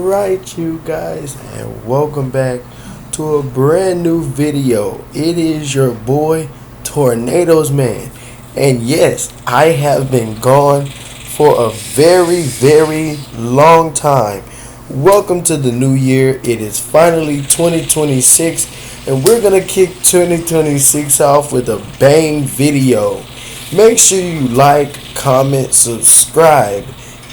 Alright you guys, and welcome back to a brand new video. It is your boy Tornadoes Man, and yes, I have been gone for a very long time. Welcome to the new year. It is finally 2026, and we're gonna kick 2026 off with a bang video. Make sure you like, comment, subscribe,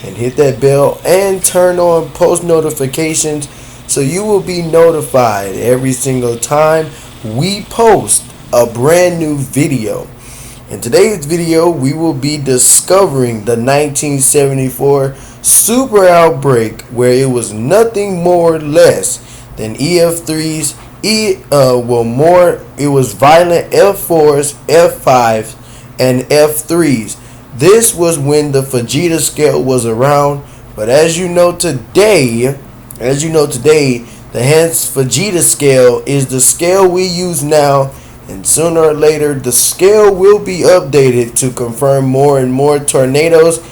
and hit that bell and turn on post notifications so you will be notified every single time we post a brand new video. In today's video, we will be discovering the 1974 Super Outbreak, where it was nothing more or less than EF3s. It was violent F4s, F5s, and F3s. This was when the Fujita scale was around, but as you know today, the Hans Fujita scale is the scale we use now, and sooner or later the scale will be updated to confirm more and more tornadoes.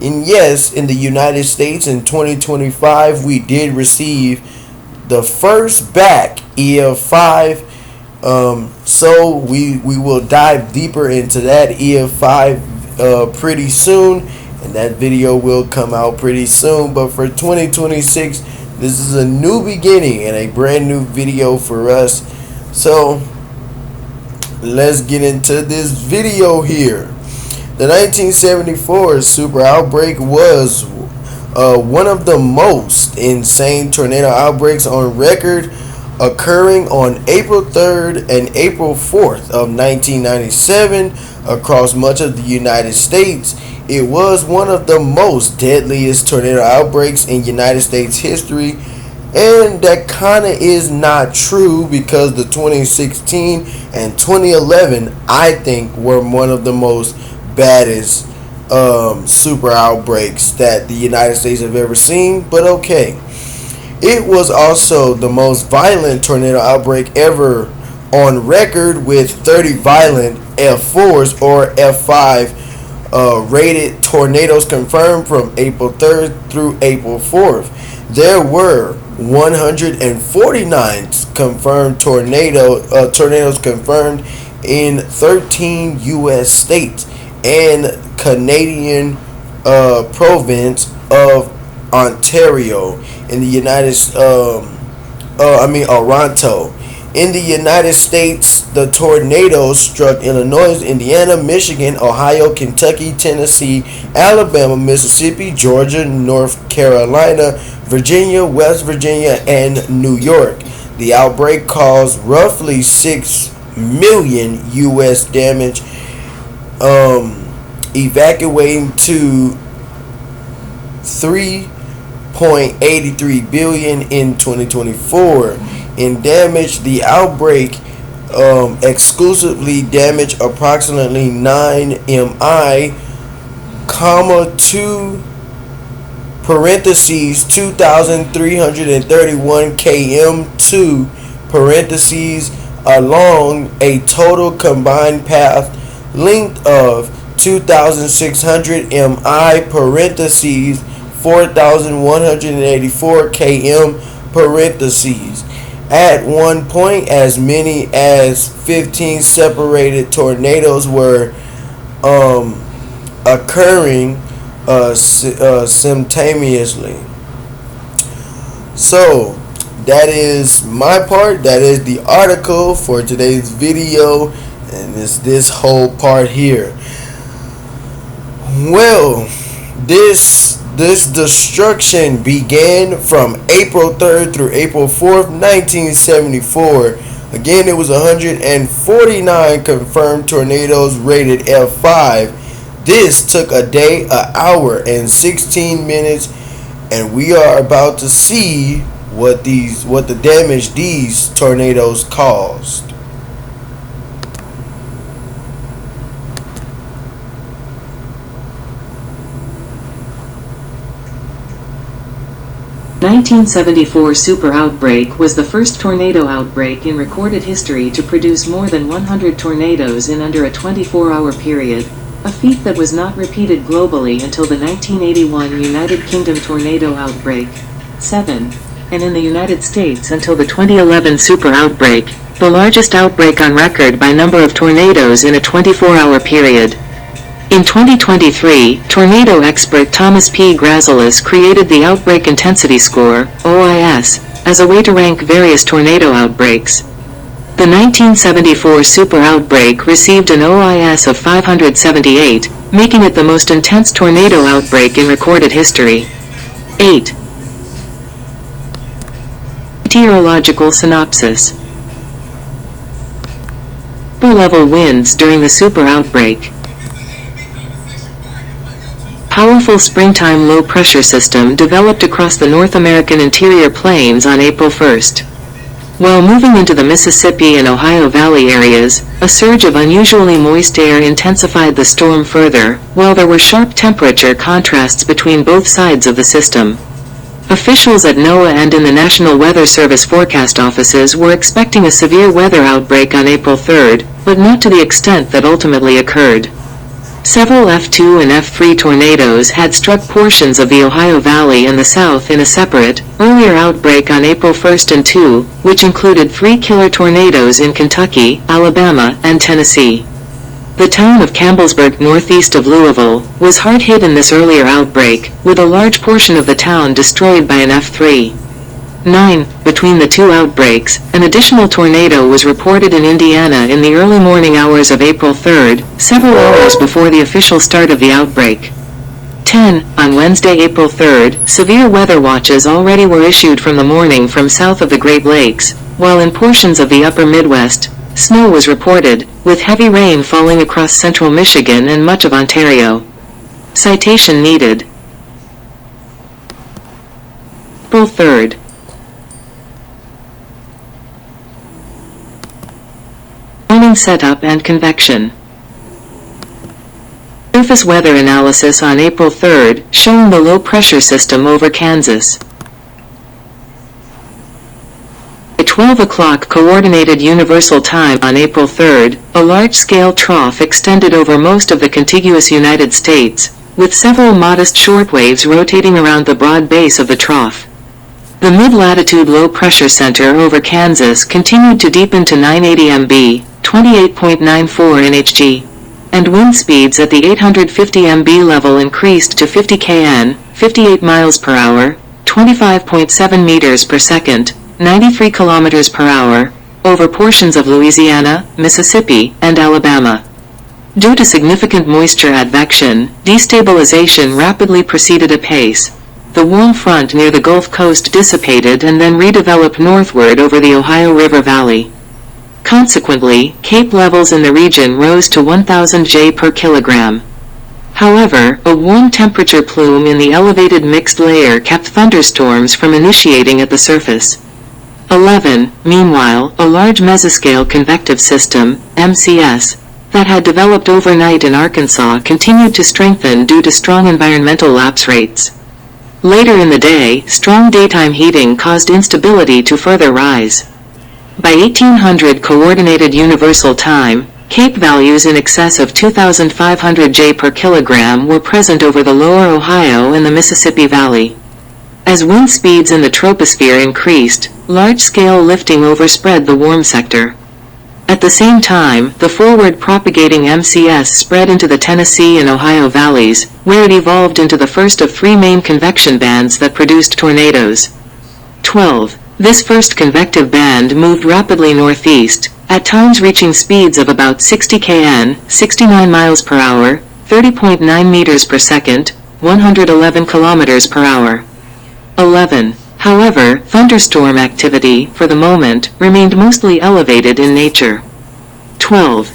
And yes, in the United States in 2025, we did receive the first back EF5. So we will dive deeper into that EF5 pretty soon, and that video will come out pretty soon. But for 2026, this is a new beginning and a brand new video for us. So let's get into this video here. The 1974 Super Outbreak was one of the most insane tornado outbreaks on record, occurring on April 3rd and April 4th of 1997 across much of the United States. It was one of the most deadliest tornado outbreaks in United States history, and that kind of is not true, because the 2016 and 2011 I think were one of the most baddest super outbreaks that the United States have ever seen. But okay, it was also the most violent tornado outbreak ever on record, with 30 violent F4s or F5 rated tornadoes confirmed from April 3rd through April 4th. There were 149 confirmed tornadoes confirmed in 13 U.S. states and Canadian province of Ontario in the Toronto. In the United States, the tornadoes struck Illinois, Indiana, Michigan, Ohio, Kentucky, Tennessee, Alabama, Mississippi, Georgia, North Carolina, Virginia, West Virginia, and New York. The outbreak caused roughly 6 million U.S. damage, evacuating to 3.83 billion in 2024. In damage, the outbreak exclusively damaged approximately 9 mi, 2,331 km2 along a total combined path length of 2,600 mi, 4,184 km. At one point, as many as 15 separated tornadoes were occurring simultaneously. So that is my part. That is the article for today's video, and it's this whole part here. Well, this destruction began from April 3rd through April 4th, 1974. Again, it was 149 confirmed tornadoes rated F5. This took a day, an hour, and 16 minutes, and we are about to see what the damage these tornadoes caused. 1974 Super Outbreak was the first tornado outbreak in recorded history to produce more than 100 tornadoes in under a 24-hour period, a feat that was not repeated globally until the 1981 United Kingdom tornado outbreak. 7. And in the United States until the 2011 Super Outbreak, the largest outbreak on record by number of tornadoes in a 24-hour period. In 2023, tornado expert Thomas P. Grazilis created the Outbreak Intensity Score, OIS, as a way to rank various tornado outbreaks. The 1974 Super Outbreak received an OIS of 578, making it the most intense tornado outbreak in recorded history. 8. Meteorological synopsis. Upper-level winds during the Super Outbreak. Powerful springtime low-pressure system developed across the North American interior plains on April 1st. While moving into the Mississippi and Ohio Valley areas, a surge of unusually moist air intensified the storm further, while there were sharp temperature contrasts between both sides of the system. Officials at NOAA and in the National Weather Service forecast offices were expecting a severe weather outbreak on April 3rd, but not to the extent that ultimately occurred. Several F2 and F3 tornadoes had struck portions of the Ohio Valley and the South in a separate, earlier outbreak on April 1st and 2, which included 3 killer tornadoes in Kentucky, Alabama, and Tennessee. The town of Campbellsburg, northeast of Louisville, was hard hit in this earlier outbreak, with a large portion of the town destroyed by an F3. 9. Between the two outbreaks, an additional tornado was reported in Indiana in the early morning hours of April 3rd, several hours before the official start of the outbreak. 10. On Wednesday, April 3rd, severe weather watches already were issued from the morning from south of the Great Lakes, while in portions of the upper Midwest, snow was reported, with heavy rain falling across central Michigan and much of Ontario. Citation needed. April 3rd. Morning setup and convection. Surface weather analysis on April 3rd, showing the low-pressure system over Kansas. At 12 o'clock Coordinated Universal Time on April 3rd, a large-scale trough extended over most of the contiguous United States, with several modest shortwaves rotating around the broad base of the trough. The mid-latitude low-pressure center over Kansas continued to deepen to 980 MB, 28.94 nhg, and wind speeds at the 850 MB level increased to 50 kn, 58 miles per hour, 25.7 meters per second, 93 kilometers per hour, over portions of Louisiana, Mississippi, and Alabama. Due to significant moisture advection, destabilization rapidly proceeded apace. The warm front near the Gulf Coast dissipated and then redeveloped northward over the Ohio River Valley. Consequently, Cape levels in the region rose to 1,000 J per kilogram. However, a warm temperature plume in the elevated mixed layer kept thunderstorms from initiating at the surface. 11. Meanwhile, a large mesoscale convective system, MCS, that had developed overnight in Arkansas continued to strengthen due to strong environmental lapse rates. Later in the day, strong daytime heating caused instability to further rise. By 1800 Coordinated Universal Time, Cape values in excess of 2,500 J per kilogram were present over the lower Ohio and the Mississippi Valley. As wind speeds in the troposphere increased, large-scale lifting overspread the warm sector. At the same time, the forward propagating MCS spread into the Tennessee and Ohio valleys, where it evolved into the first of 3 main convection bands that produced tornadoes. 12. This first convective band moved rapidly northeast, at times reaching speeds of about 60 kn, 69 miles per hour, 30.9 meters per second, 111 kilometers per hour. 11. However, thunderstorm activity, for the moment, remained mostly elevated in nature. 12.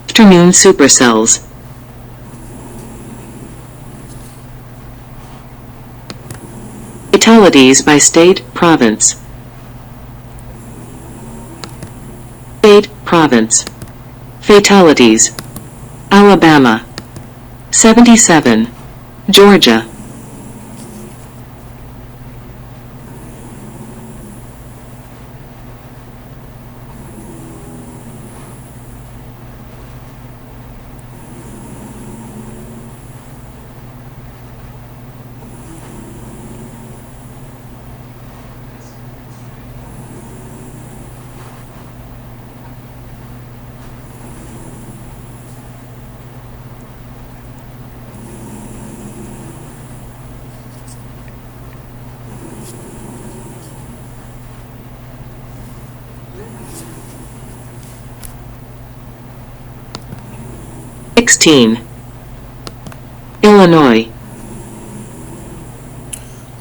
Afternoon supercells. Fatalities by state, province. State, province. Fatalities. Alabama. 77. Georgia. 16. Illinois.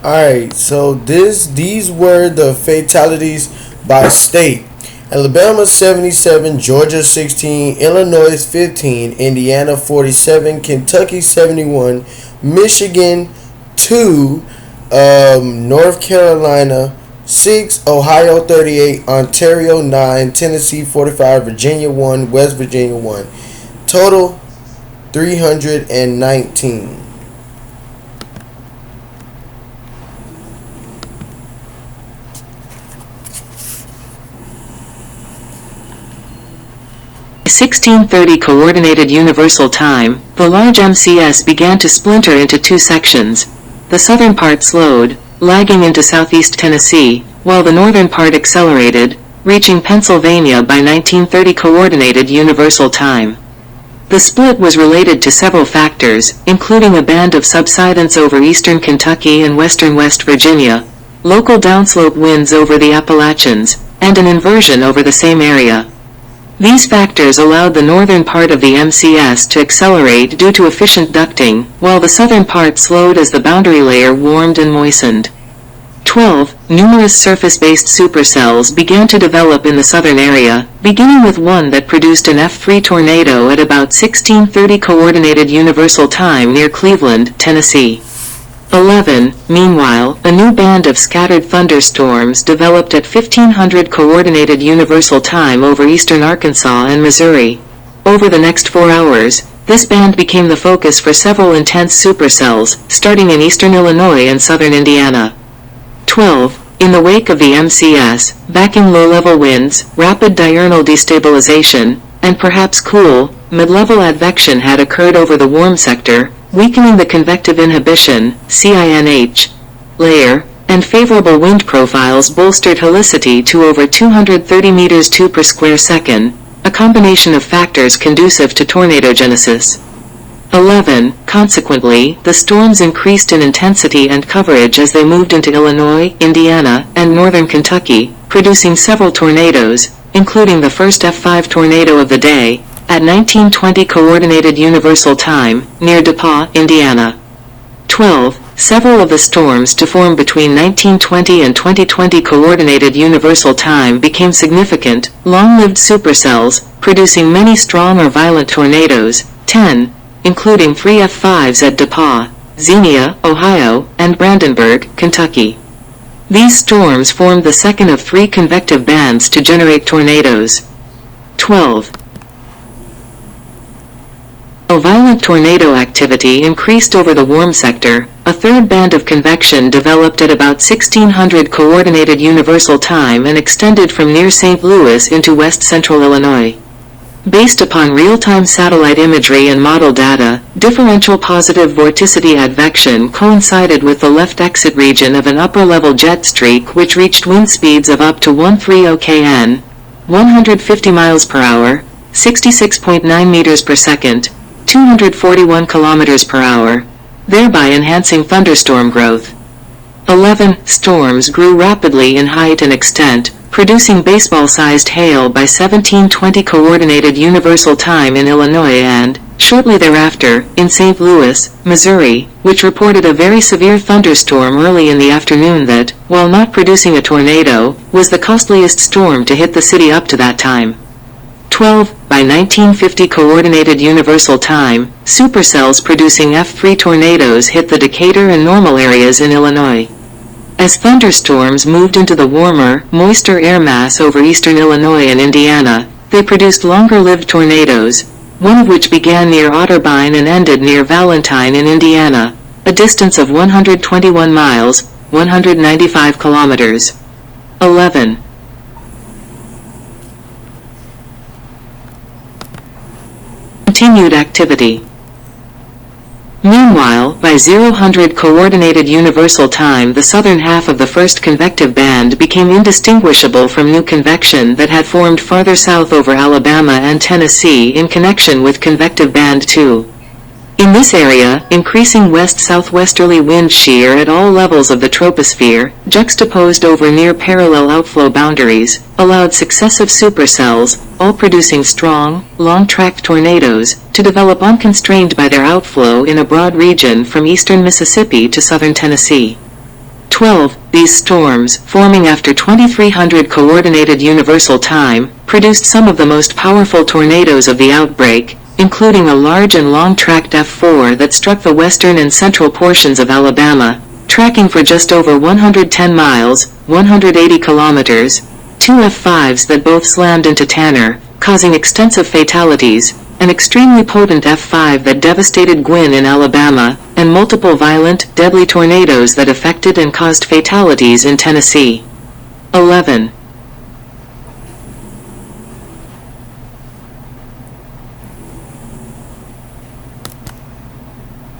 Alright, so these were the fatalities by state. Alabama 77, Georgia 16, Illinois 15, Indiana 47, Kentucky 71, Michigan 2, North Carolina 6, Ohio 38, Ontario 9, Tennessee 45, Virginia 1, West Virginia 1. Total 319. By 1630 Coordinated Universal Time, the large MCS began to splinter into two sections. The southern part slowed, lagging into southeast Tennessee, while the northern part accelerated, reaching Pennsylvania by 1930 Coordinated Universal Time. The split was related to several factors, including a band of subsidence over eastern Kentucky and western West Virginia, local downslope winds over the Appalachians, and an inversion over the same area. These factors allowed the northern part of the MCS to accelerate due to efficient ducting, while the southern part slowed as the boundary layer warmed and moistened. 12. Numerous surface-based supercells began to develop in the southern area, beginning with one that produced an F3 tornado at about 1630 Coordinated Universal Time near Cleveland, Tennessee. 11. Meanwhile, a new band of scattered thunderstorms developed at 1500 Coordinated Universal Time over eastern Arkansas and Missouri. Over the next 4 hours, this band became the focus for several intense supercells, starting in eastern Illinois and southern Indiana. 12. In the wake of the MCS, backing low-level winds, rapid diurnal destabilization, and perhaps cool, mid-level advection had occurred over the warm sector, weakening the convective inhibition (CINH) layer, and favorable wind profiles bolstered helicity to over 230 meters 2 per square second, a combination of factors conducive to tornadogenesis. 11. Consequently, the storms increased in intensity and coverage as they moved into Illinois, Indiana, and northern Kentucky, producing several tornadoes, including the first F5 tornado of the day, at 1920 Coordinated Universal Time, near Depauw, Indiana. 12. Several of the storms to form between 1920 and 2020 Coordinated Universal Time became significant, long-lived supercells, producing many strong or violent tornadoes. 10. Including 3 F5s at Depauw, Xenia, Ohio, and Brandenburg, Kentucky. These storms formed the second of 3 convective bands to generate tornadoes. 12. While violent tornado activity increased over the warm sector, a third band of convection developed at about 1600 Coordinated Universal Time and extended from near St. Louis into west-central Illinois. Based upon real-time satellite imagery and model data, differential positive vorticity advection coincided with the left exit region of an upper-level jet streak which reached wind speeds of up to 130 kn, 150 miles per hour, 66.9 meters per second, 241 kilometers per hour, thereby enhancing thunderstorm growth. 11. Storms grew rapidly in height and extent, producing baseball-sized hail by 1720 Coordinated Universal Time in Illinois and, shortly thereafter, in St. Louis, Missouri, which reported a very severe thunderstorm early in the afternoon that, while not producing a tornado, was the costliest storm to hit the city up to that time. 12. By 1950 Coordinated Universal Time, supercells producing F3 tornadoes hit the Decatur and normal areas in Illinois. As thunderstorms moved into the warmer, moister air mass over eastern Illinois and Indiana, they produced longer-lived tornadoes, one of which began near Otterbein and ended near Valentine in Indiana, a distance of 121 miles, 195 kilometers. 11. Continued activity. Meanwhile, by 0000 Coordinated Universal Time, the southern half of the first convective band became indistinguishable from new convection that had formed farther south over Alabama and Tennessee in connection with convective band 2. In this area, increasing west-southwesterly wind shear at all levels of the troposphere, juxtaposed over near parallel outflow boundaries, allowed successive supercells, all producing strong, long-tracked tornadoes, to develop unconstrained by their outflow in a broad region from eastern Mississippi to southern Tennessee. 12. These storms, forming after 2300 Coordinated Universal Time, produced some of the most powerful tornadoes of the outbreak, including a large and long-tracked F4 that struck the western and central portions of Alabama, tracking for just over 110 miles, 180 kilometers, two F5s that both slammed into Tanner, causing extensive fatalities, an extremely potent F5 that devastated Gwinn in Alabama, and multiple violent, deadly tornadoes that affected and caused fatalities in Tennessee. 11.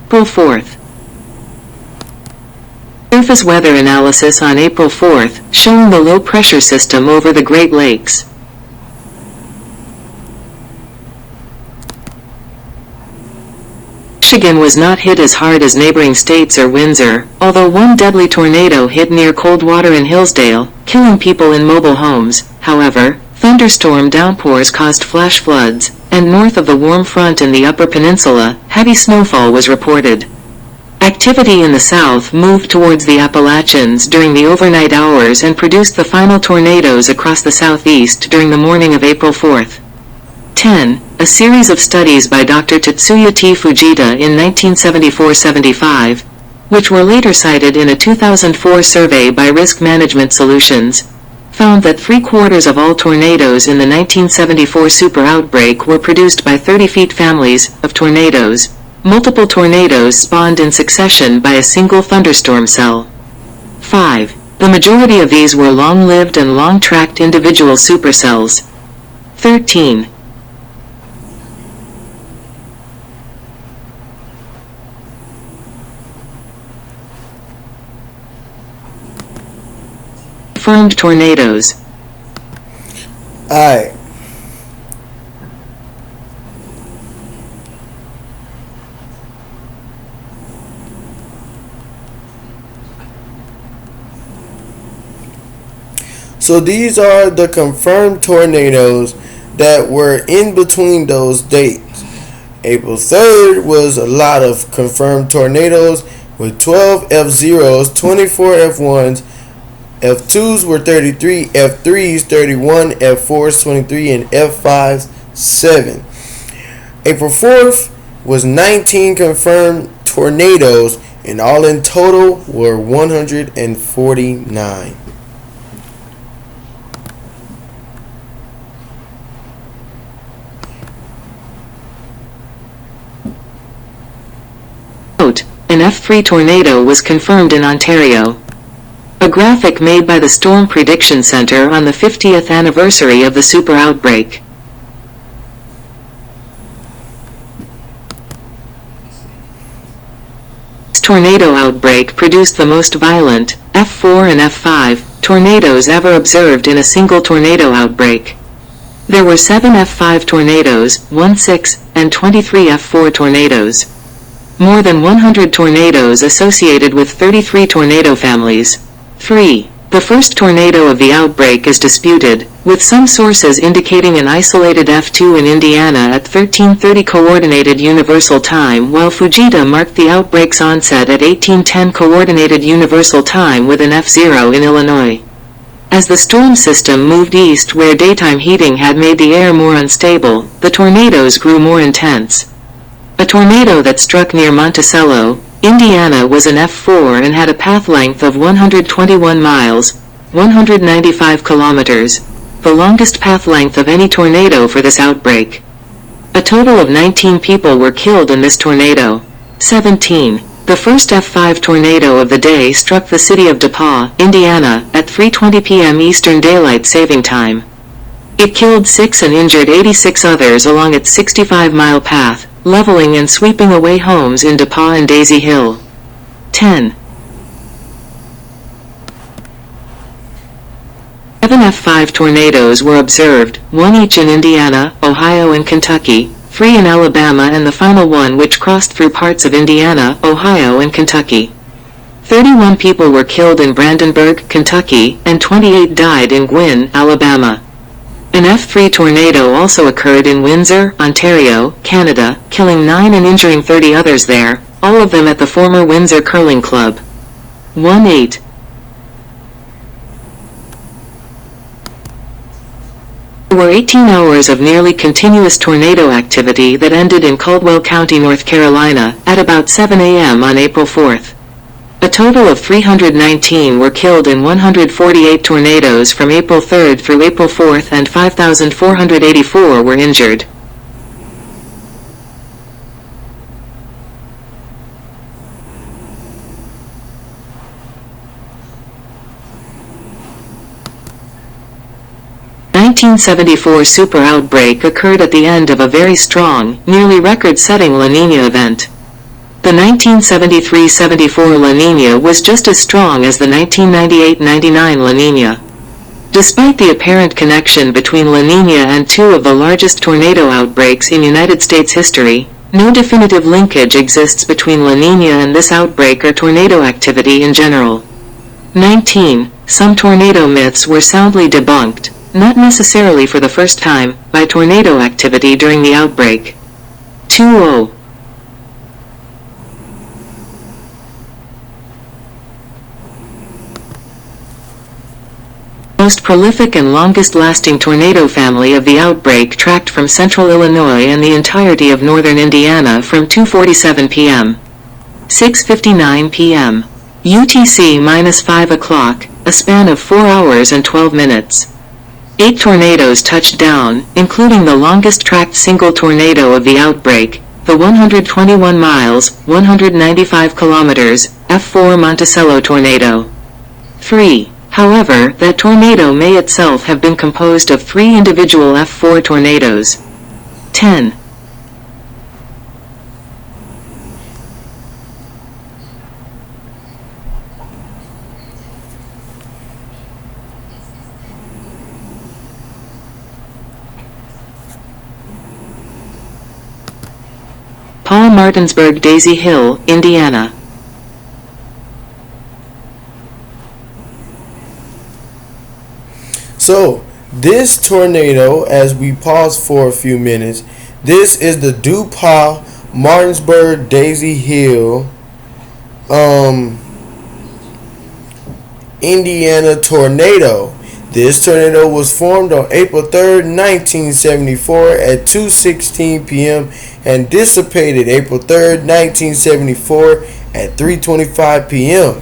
April 4th. Surface weather analysis on April 4th, showing the low-pressure system over the Great Lakes. Michigan was not hit as hard as neighboring states or Windsor, although one deadly tornado hit near Coldwater and Hillsdale, killing people in mobile homes. However, thunderstorm downpours caused flash floods, and north of the warm front in the Upper Peninsula, heavy snowfall was reported. Activity in the south moved towards the Appalachians during the overnight hours and produced the final tornadoes across the southeast during the morning of April 4th. 10. A series of studies by Dr. Tetsuya T. Fujita in 1974-75, which were later cited in a 2004 survey by Risk Management Solutions, found that 3/4 of all tornadoes in the 1974 super outbreak were produced by 30-feet families of tornadoes. Multiple tornadoes spawned in succession by a single thunderstorm cell. 5. The majority of these were long-lived and long-tracked individual supercells. 13. Confirmed tornadoes. Alright. So these are the confirmed tornadoes that were in between those dates. April 3rd was a lot of confirmed tornadoes with 12 F0s, 24 F1s, F2s were 33, F3s 31, F4s 23, and F5s 7. April 4th was 19 confirmed tornadoes, and all in total were 149. Note: an F3 tornado was confirmed in Ontario. A graphic made by the Storm Prediction Center on the 50th anniversary of the super outbreak. This tornado outbreak produced the most violent, F4 and F5, tornadoes ever observed in a single tornado outbreak. There were 7 F5 tornadoes, 1/6, and 23 F4 tornadoes. More than 100 tornadoes associated with 33 tornado families. 3. The first tornado of the outbreak is disputed, with some sources indicating an isolated F2 in Indiana at 1330 Coordinated Universal Time, while Fujita marked the outbreak's onset at 1810 Coordinated Universal Time with an F0 in Illinois. As the storm system moved east where daytime heating had made the air more unstable, the tornadoes grew more intense. A tornado that struck near Monticello, Indiana was an F4 and had a path length of 121 miles, 195 kilometers, the longest path length of any tornado for this outbreak. A total of 19 people were killed in this tornado. 17. The first F5 tornado of the day struck the city of Depauw, Indiana, at 3:20 p.m. Eastern Daylight Saving Time. It killed 6 and injured 86 others along its 65-mile path, leveling and sweeping away homes in Depauw and Daisy Hill. 10. 7 F5 tornadoes were observed, 1 each in Indiana, Ohio and Kentucky, 3 in Alabama, and the final one which crossed through parts of Indiana, Ohio, and Kentucky. 31 people were killed in Brandenburg, Kentucky, and 28 died in Gwynn, Alabama. An F3 tornado also occurred in Windsor, Ontario, Canada, killing 9 and injuring 30 others there, all of them at the former Windsor Curling Club. 1-8. There were 18 hours of nearly continuous tornado activity that ended in Caldwell County, North Carolina, at about 7 a.m. on April 4th. A total of 319 were killed in 148 tornadoes from April 3rd through April 4th, and 5,484 were injured. The 1974 Super Outbreak occurred at the end of a very strong, nearly record-setting La Niña event. The 1973-74 La Niña was just as strong as the 1998-99 La Niña. Despite the apparent connection between La Niña and two of the largest tornado outbreaks in United States history, no definitive linkage exists between La Niña and this outbreak or tornado activity in general. 19. Some tornado myths were soundly debunked, not necessarily for the first time, by tornado activity during the outbreak. 2-0. Most prolific and longest-lasting tornado family of the outbreak tracked from central Illinois and the entirety of northern Indiana from 2:47 p.m. 6:59 p.m. UTC-5 o'clock, a span of 4 hours and 12 minutes. 8 tornadoes touched down, including the longest-tracked single tornado of the outbreak, the 121 miles, 195 kilometers, F4 Monticello tornado. 3. However, that tornado may itself have been composed of 3 individual F4 tornadoes. 10. Depauw-Martinsburg-Daisy Hill, Indiana. So, this tornado, as we pause for a few minutes, this is the Depauw-Martinsburg-Daisy Hill, Indiana tornado. This tornado was formed on April 3rd, 1974 at 2:16 p.m. and dissipated April 3rd, 1974 at 3:25 p.m.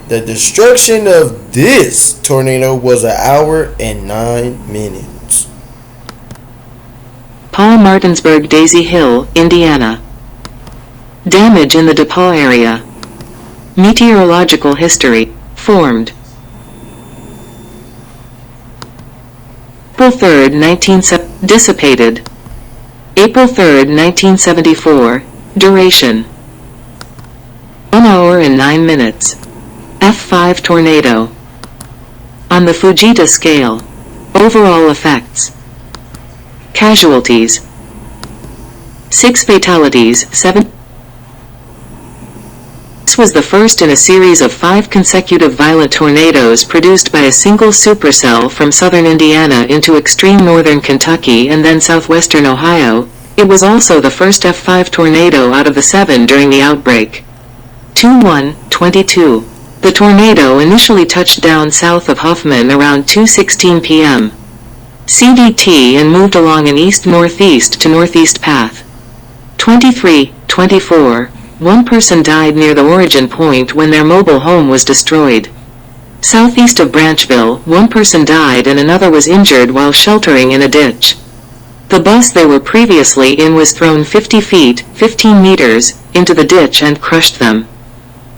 The destruction of this tornado was 1 hour and 9 minutes. Depauw-Martinsburg-Daisy Hill, Indiana. Damage in the Depauw area. Meteorological history. Formed April 3rd, dissipated April 3rd, 1974. Duration 1 hour and 9 minutes. F5 tornado. On the Fujita scale. Overall effects. Casualties 6 fatalities, 7. This was the first in a series of 5 consecutive violent tornadoes produced by a single supercell from southern Indiana into extreme northern Kentucky and then southwestern Ohio. It was also the first F5 tornado out of the 7 during the outbreak. 2-1-22. The tornado initially touched down south of Huffman around 2:16 p.m. CDT and moved along an east-northeast to northeast path. 23-24. 1 person died near the origin point when their mobile home was destroyed. Southeast of Branchville, 1 person died and another was injured while sheltering in a ditch. The bus they were previously in was thrown 50 feet, 15 meters, into the ditch and crushed them.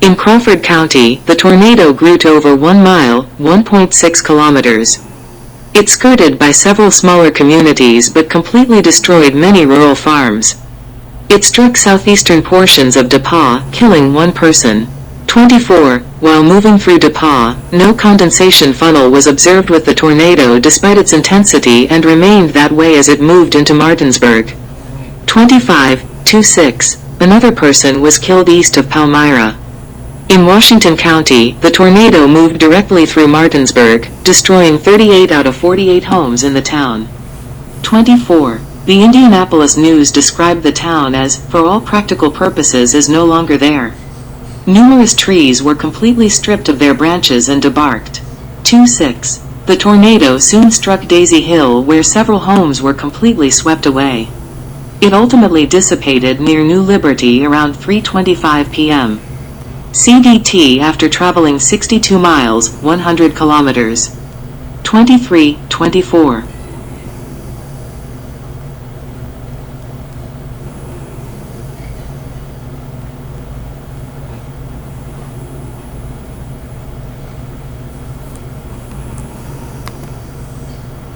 In Crawford County, the tornado grew to over 1 mile, 1.6 kilometers. It skirted by several smaller communities but completely destroyed many rural farms. It struck southeastern portions of Depauw, killing 1 person. 24. While moving through Depauw, no condensation funnel was observed with the tornado despite its intensity and remained that way as it moved into Martinsburg. 25:26. Another person was killed east of Palmyra. In Washington County, the tornado moved directly through Martinsburg, destroying 38 out of 48 homes in the town. 24. The Indianapolis News described the town as, for all practical purposes, is no longer there. Numerous trees were completely stripped of their branches and debarked. 26. The tornado soon struck Daisy Hill, where several homes were completely swept away. It ultimately dissipated near New Liberty around 3:25 p.m. CDT after traveling 62 miles, 100 kilometers. 23:24.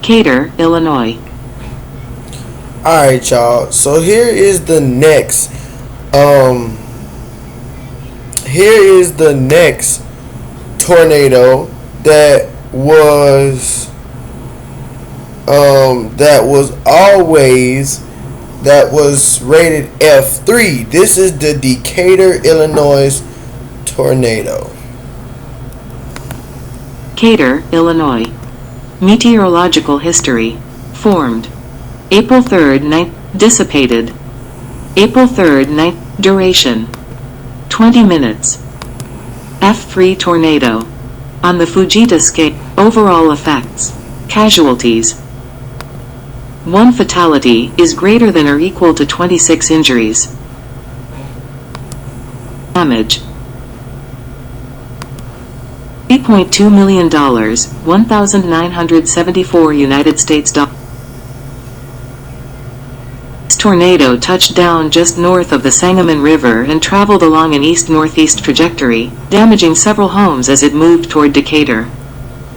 Decatur, Illinois. Alright, y'all. So here is the next tornado that was rated F3. This is the Decatur, Illinois tornado. Decatur, Illinois. Meteorological history. Formed April 3rd, dissipated April 3rd, duration 20 minutes. F3 tornado. On the Fujita scale. Overall effects. Casualties. 1 fatality is greater than or equal to 26 injuries. Damage. $3.2 million, 1,974 United States dollars. This tornado touched down just north of the Sangamon River and traveled along an east-northeast trajectory, damaging several homes as it moved toward Decatur.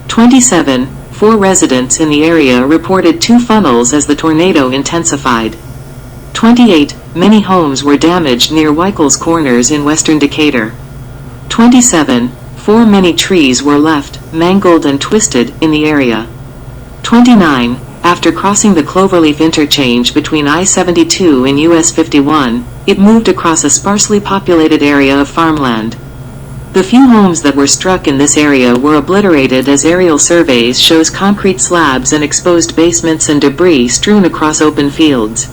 27. 4 residents in the area reported 2 funnels as the tornado intensified. 28. Many homes were damaged near Weichels Corners in western Decatur. 27. 4 many trees were left, mangled and twisted, in the area. 29. After crossing the Cloverleaf interchange between I-72 and US 51, it moved across a sparsely populated area of farmland. The few homes that were struck in this area were obliterated as aerial surveys shows concrete slabs and exposed basements and debris strewn across open fields.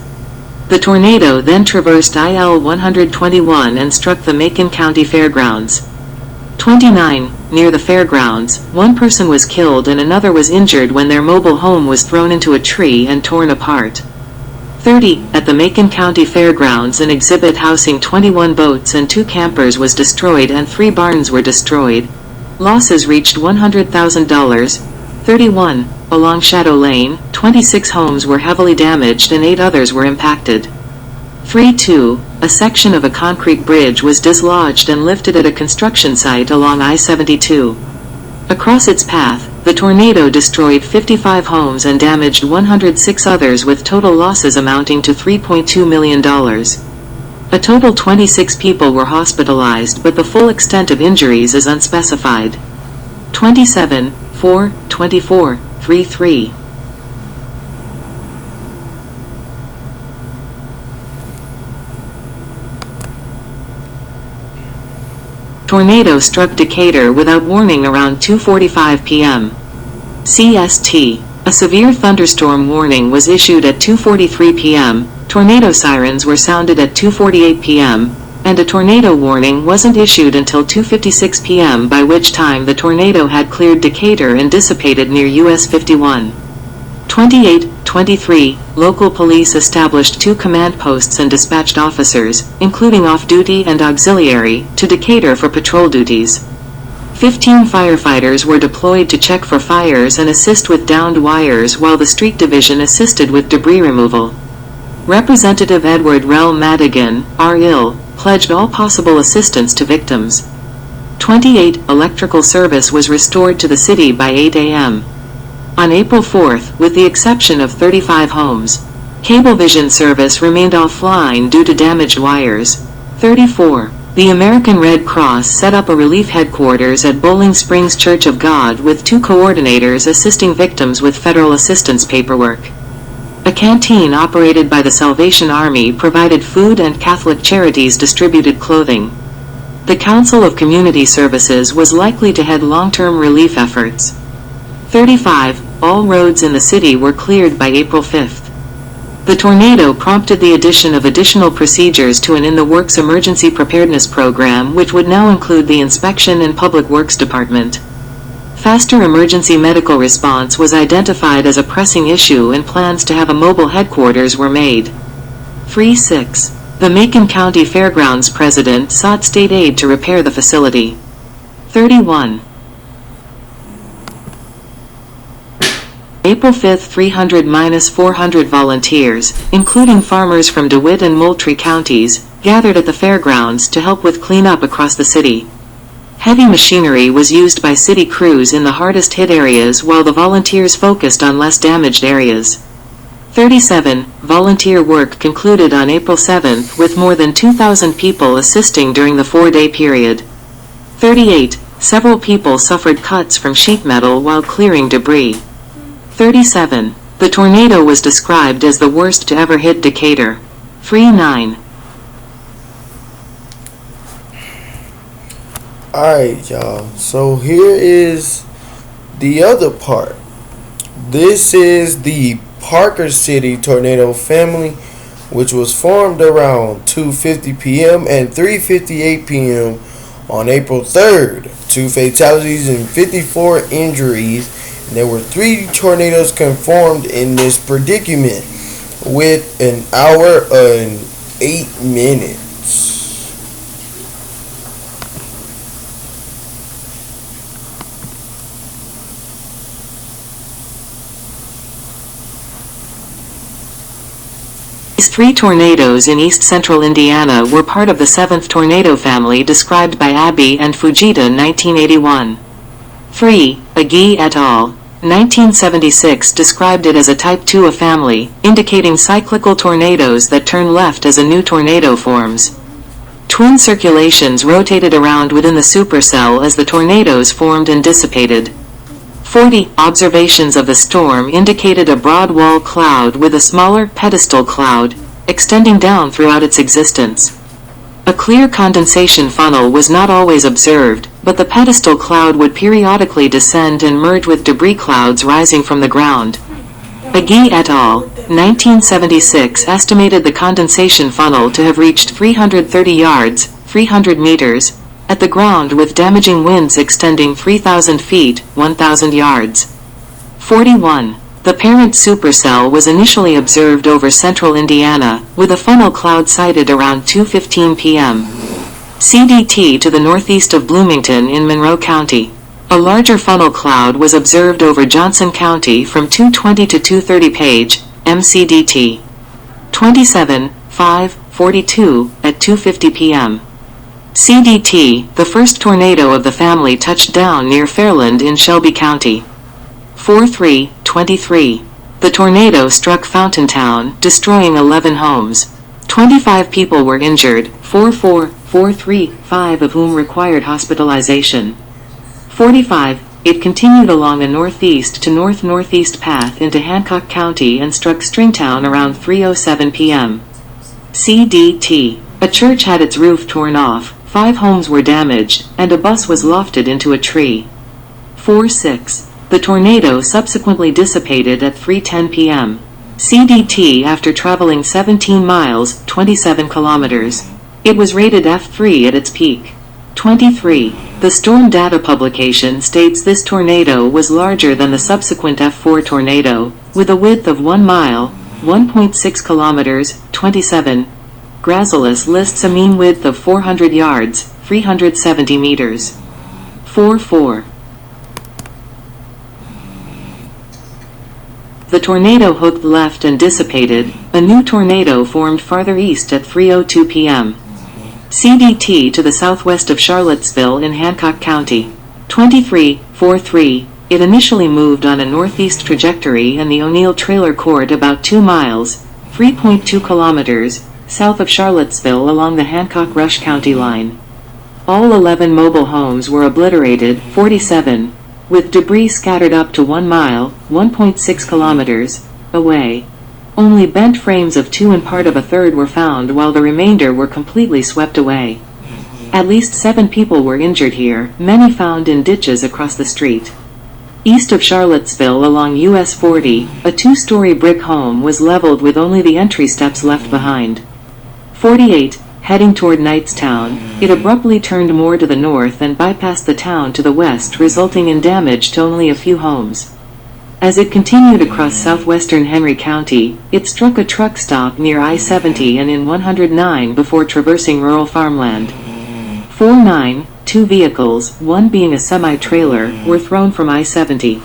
The tornado then traversed IL-121 and struck the Macon County Fairgrounds. 29. Near the fairgrounds, 1 person was killed and another was injured when their mobile home was thrown into a tree and torn apart. 30. At the Macon County Fairgrounds, an exhibit housing 21 boats and 2 campers was destroyed and 3 barns were destroyed. Losses reached $100,000. 31. Along Shadow Lane, 26 homes were heavily damaged and 8 others were impacted. 3-2. A section of a concrete bridge was dislodged and lifted at a construction site along I-72. Across its path, the tornado destroyed 55 homes and damaged 106 others with total losses amounting to $3.2 million. A total 26 people were hospitalized, but the full extent of injuries is unspecified. 27. 4, 24, 3-3. Tornado struck Decatur without warning around 2:45 p.m. CST. A severe thunderstorm warning was issued at 2:43 p.m., tornado sirens were sounded at 2:48 p.m., and a tornado warning wasn't issued until 2:56 p.m., by which time the tornado had cleared Decatur and dissipated near US 51. 28-23, local police established 2 command posts and dispatched officers, including off-duty and auxiliary, to Decatur for patrol duties. 15 firefighters were deployed to check for fires and assist with downed wires, while the street division assisted with debris removal. Representative Edward Rell Madigan, R.I.L., pledged all possible assistance to victims. 28. Electrical service was restored to the city by 8 a.m. On April 4th, with the exception of 35 homes. Cablevision service remained offline due to damaged wires. 34. The American Red Cross set up a relief headquarters at Bowling Springs Church of God with 2 coordinators assisting victims with federal assistance paperwork. A canteen operated by the Salvation Army provided food and Catholic Charities distributed clothing. The Council of Community Services was likely to head long-term relief efforts. 35. All roads in the city were cleared by April 5th. The tornado prompted the addition of additional procedures to an in-the-works emergency preparedness program, which would now include the Inspection and Public Works Department. Faster emergency medical response was identified as a pressing issue, and plans to have a mobile headquarters were made. 3-6. The Macon County Fairgrounds president sought state aid to repair the facility. 31. April 5th, 300-400 volunteers, including farmers from DeWitt and Moultrie counties, gathered at the fairgrounds to help with cleanup across the city. Heavy machinery was used by city crews in the hardest hit areas, while the volunteers focused on less damaged areas. 37. Volunteer work concluded on April 7th, with more than 2,000 people assisting during the 4-day period. 38. Several people suffered cuts from sheet metal while clearing debris. 37. The tornado was described as the worst to ever hit Decatur. 3-9. Alright, y'all. So here is the other part. This is the Parker City tornado family, which was formed around 2:50 p.m. and 3:58 p.m. on April 3rd. 2 fatalities and 54 injuries. And there were 3 tornadoes conformed in this predicament with an hour and 8 minutes. These 3 tornadoes in east-central Indiana were part of the 7th tornado family described by Abbey and Fujita in 1981. 3. Agee et al. 1976 described it as a Type 2A family, indicating cyclical tornadoes that turn left as a new tornado forms. Twin circulations rotated around within the supercell as the tornadoes formed and dissipated. 40. Observations of the storm indicated a broad wall cloud with a smaller pedestal cloud extending down throughout its existence. A clear condensation funnel was not always observed, but the pedestal cloud would periodically descend and merge with debris clouds rising from the ground. Agee et al. 1976 estimated the condensation funnel to have reached 330 yards, 300 meters, at the ground, with damaging winds extending 3,000 feet, 1,000 yards. 41. The parent supercell was initially observed over central Indiana, with a funnel cloud sighted around 2:15 p.m. CDT to the northeast of Bloomington in Monroe County. A larger funnel cloud was observed over Johnson County from 2:20 to 2:30 page, MCDT. 27, 5:42, at 2:50 p.m. CDT, the first tornado of the family touched down near Fairland in Shelby County. 4-3-23. The tornado struck Fountaintown, destroying 11 homes. 25 people were injured, 4-4-4-3-5 of whom required hospitalization. 45. It continued along a northeast to north-northeast path into Hancock County and struck Stringtown around 3:07 p.m. CDT. A church had its roof torn off, 5 homes were damaged, and a bus was lofted into a tree. 4-6. The tornado subsequently dissipated at 3:10 p.m. CDT after traveling 17 miles, 27 kilometers. It was rated F3 at its peak. 23. The storm data publication states this tornado was larger than the subsequent F4 tornado, with a width of 1 mile, 1.6 kilometers, 27. Grazalus lists a mean width of 400 yards, 370 meters. 4-4. The tornado hooked left and dissipated. A new tornado formed farther east at 3:02 p.m. CDT to the southwest of Charlottesville in Hancock County. 23-4-3. It initially moved on a northeast trajectory and the O'Neill Trailer Court about 2 miles, 3.2 kilometers, south of Charlottesville along the Hancock-Rush County line. All 11 mobile homes were obliterated, 47, with debris scattered up to 1 mile, 1.6 kilometers, away. Only bent frames of 2 and part of a third were found, while the remainder were completely swept away. At least 7 people were injured here, many found in ditches across the street. East of Charlottesville along US 40, a 2-story brick home was leveled with only the entry steps left behind. 48, heading toward Knightstown, it abruptly turned more to the north and bypassed the town to the west, resulting in damage to only a few homes. As it continued across southwestern Henry County, it struck a truck stop near I-70 and in 109 before traversing rural farmland. 49, 2 vehicles, one being a semi-trailer, were thrown from I-70.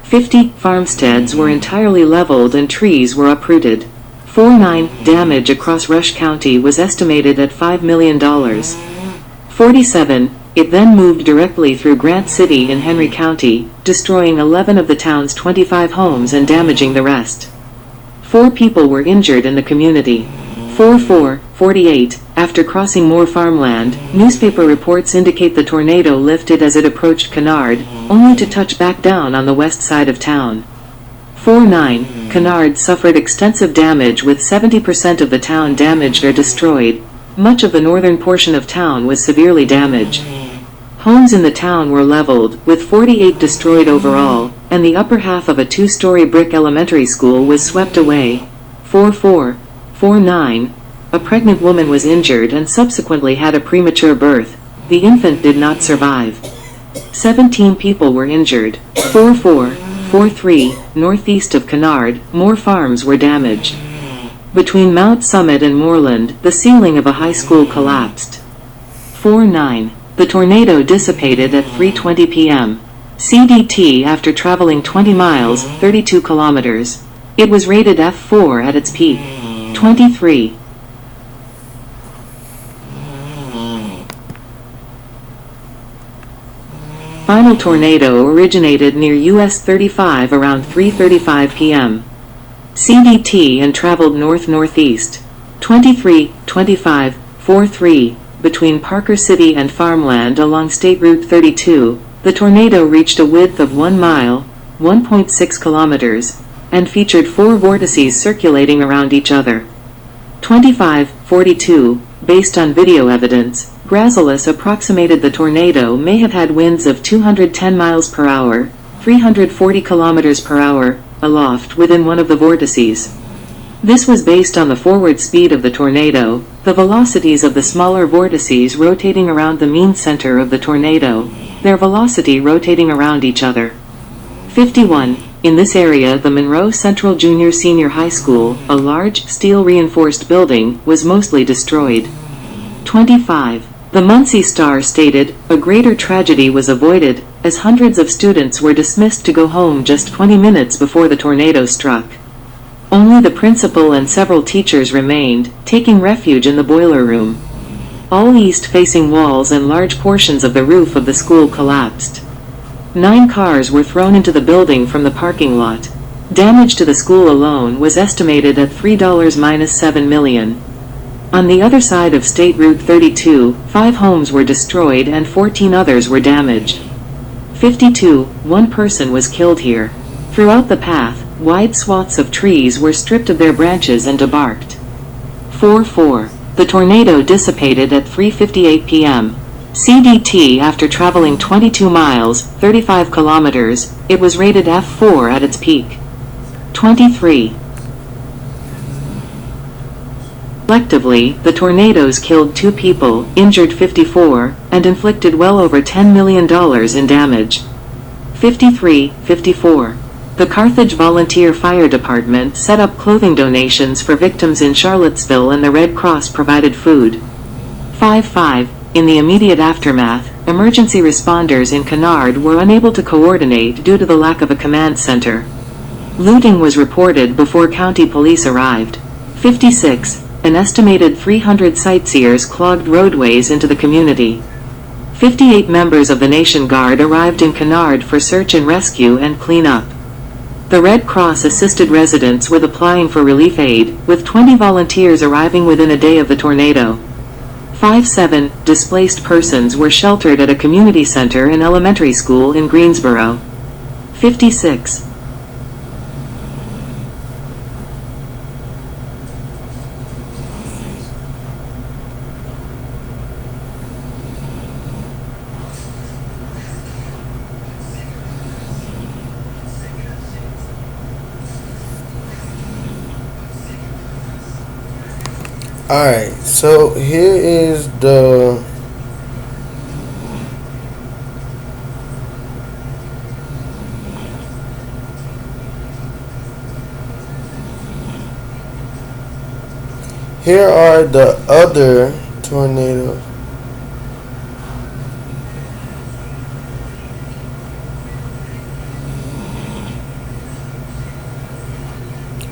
50 farmsteads were entirely leveled and trees were uprooted. 49, damage across Rush County was estimated at $5 million. 47, it then moved directly through Grant City in Henry County, destroying 11 of the town's 25 homes and damaging the rest. 4 people were injured in the community. 48, after crossing more farmland, newspaper reports indicate the tornado lifted as it approached Kennard, only to touch back down on the west side of town. 49, Kennard suffered extensive damage with 70% of the town damaged or destroyed. Much of the northern portion of town was severely damaged. Homes in the town were leveled, with 48 destroyed overall, and the upper half of a 2-story brick elementary school was swept away. 49, a pregnant woman was injured and subsequently had a premature birth. The infant did not survive. 17 people were injured. 43, northeast of Kennard, more farms were damaged. Between Mount Summit and Moreland, the ceiling of a high school collapsed. 49, the tornado dissipated at 3:20 p.m. CDT after traveling 20 miles, 32 kilometers. It was rated F4 at its peak. 23. Final tornado originated near US 35 around 3:35 p.m. CDT and traveled north-northeast. 23, 43, between Parker City and farmland along State Route 32, the tornado reached a width of 1 mile, 1.6 kilometers, and featured 4 vortices circulating around each other. 42, based on video evidence, Grazalus approximated the tornado may have had winds of 210 miles per hour, 340 kilometers per hour, aloft within one of the vortices. This was based on the forward speed of the tornado, the velocities of the smaller vortices rotating around the mean center of the tornado, their velocity rotating around each other. 51. In this area, the Monroe Central Junior-Senior High School, a large, steel-reinforced building, was mostly destroyed. 25. The Muncie Star stated, a greater tragedy was avoided, as hundreds of students were dismissed to go home just 20 minutes before the tornado struck. Only the principal and several teachers remained, taking refuge in the boiler room. All east-facing walls and large portions of the roof of the school collapsed. 9 cars were thrown into the building from the parking lot. Damage to the school alone was estimated at $3-7 million. On the other side of State Route 32, 5 homes were destroyed and 14 others were damaged. 52. 1 person was killed here. Throughout the path, wide swaths of trees were stripped of their branches and debarked. 4. The tornado dissipated at 3:58 p.m. CDT after traveling 22 miles, 35 kilometers, it was rated F4 at its peak. 23. Collectively, the tornadoes killed 2 people, injured 54, and inflicted well over $10 million in damage. 54. The Carthage Volunteer Fire Department set up clothing donations for victims in Charlottesville and the Red Cross provided food. 5. In the immediate aftermath, emergency responders in Kennard were unable to coordinate due to the lack of a command center. Looting was reported before county police arrived. 56. An estimated 300 sightseers clogged roadways into the community. 58 members of the Nation Guard arrived in Kennard for search and rescue and cleanup. The Red Cross assisted residents with applying for relief aid, with 20 volunteers arriving within a day of the tornado. 7. Displaced persons were sheltered at a community center and elementary school in Greensboro. 56. Alright, so here is the here are the other tornadoes.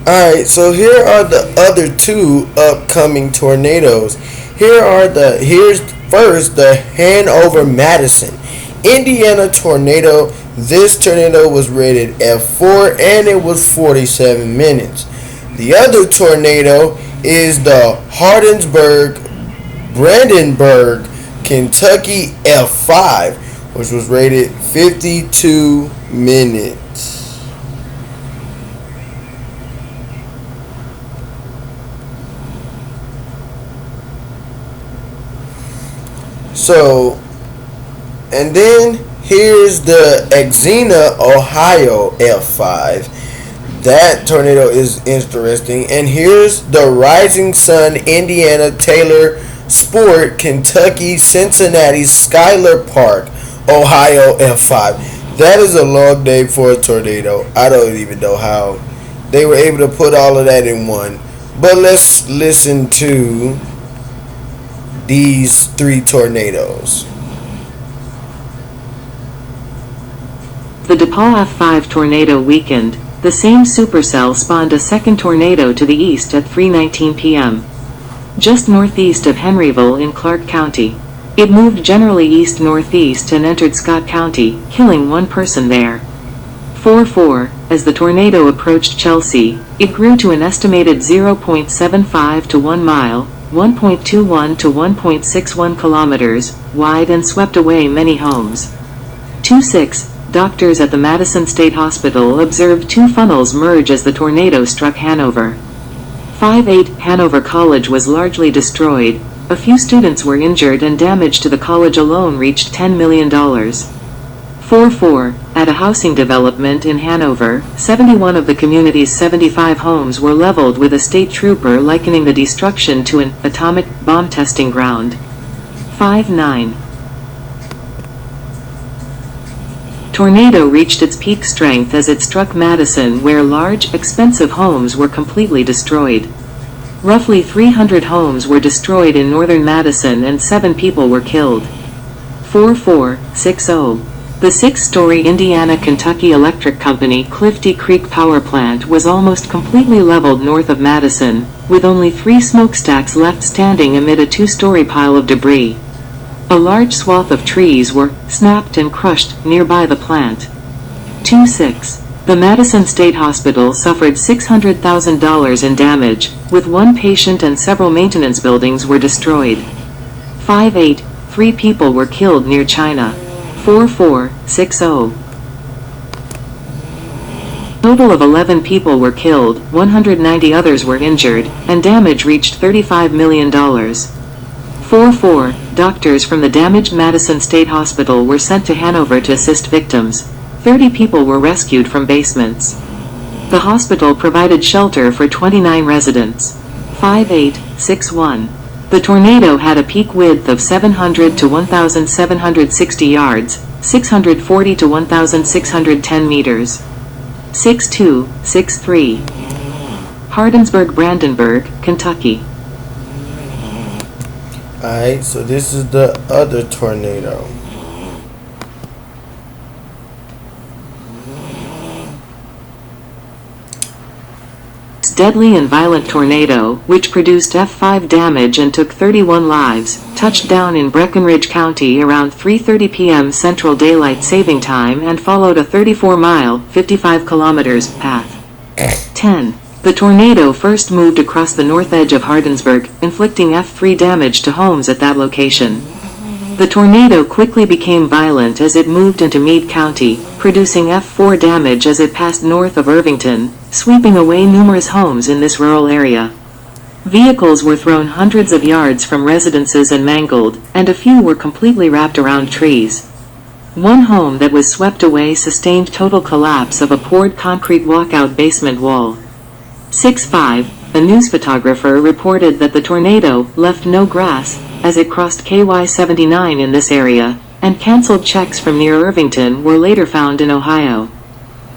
Alright, so here are the other two upcoming tornadoes. Here's first the Hanover, Madison, Indiana tornado. This tornado was rated F4 and it was 47 minutes. The other tornado is the Brandenburg, Kentucky F5, which was rated 52 minutes. So, and then here's the Xena, Ohio F5. That tornado is interesting. And here's the Rising Sun, Indiana Taylor Sport, Kentucky, Cincinnati, Schuyler Park, Ohio F5. That is a long name for a tornado. I don't even know how they were able to put all of that in one. But let's listen to these three tornadoes. The Depauw F5 tornado weakened. The same supercell spawned a second tornado to the east at 3:19 p.m. just northeast of Henryville in Clark County. It moved generally east-northeast and entered Scott County, killing one person there. 4-4, as the tornado approached Chelsea, it grew to an estimated 0.75 to 1 mile, 1.21 to 1.61 kilometers, wide and swept away many homes. 2-6, doctors at the Madison State Hospital observed two funnels merge as the tornado struck Hanover. 5-8, Hanover College was largely destroyed. A few students were injured and damage to the college alone reached $10 million. 4-4, at a housing development in Hanover, 71 of the community's 75 homes were leveled, with a state trooper likening the destruction to an atomic bomb testing ground. 5-9. Tornado reached its peak strength as it struck Madison, where large, expensive homes were completely destroyed. Roughly 300 homes were destroyed in northern Madison and 7 people were killed. 4-4-6-0. The 6-story Indiana-Kentucky Electric Company Clifty Creek Power Plant was almost completely leveled north of Madison, with only 3 smokestacks left standing amid a 2-story pile of debris. A large swath of trees were snapped and crushed nearby the plant. 2-6. The Madison State Hospital suffered $600,000 in damage, with 1 patient and several maintenance buildings were destroyed. 5-8. 3 people were killed near China. 4-4-6-0. Total of 11 people were killed, 190 others were injured, and damage reached $35 million. 4-4, doctors from the damaged Madison State Hospital were sent to Hanover to assist victims. 30 people were rescued from basements. The hospital provided shelter for 29 residents. 5-8-6-1. The tornado had a peak width of 700 to 1,760 yards, 640 to 1,610 meters. 6-2-6-3. Hardinsburg, Brandenburg, Kentucky. Alright, so this is the other tornado. Deadly and violent tornado, which produced F5 damage and took 31 lives, touched down in Breckinridge County around 3:30 p.m. Central Daylight Saving Time and followed a 34-mile, 55 kilometers, path. 10. The tornado first moved across the north edge of Hardinsburg, inflicting F3 damage to homes at that location. The tornado quickly became violent as it moved into Meade County, producing F4 damage as it passed north of Irvington, sweeping away numerous homes in this rural area. Vehicles were thrown hundreds of yards from residences and mangled, and a few were completely wrapped around trees. One home that was swept away sustained total collapse of a poured concrete walkout basement wall. 6-5, a news photographer reported that the tornado left no grass as it crossed KY 79 in this area, and canceled checks from near Irvington were later found in Ohio.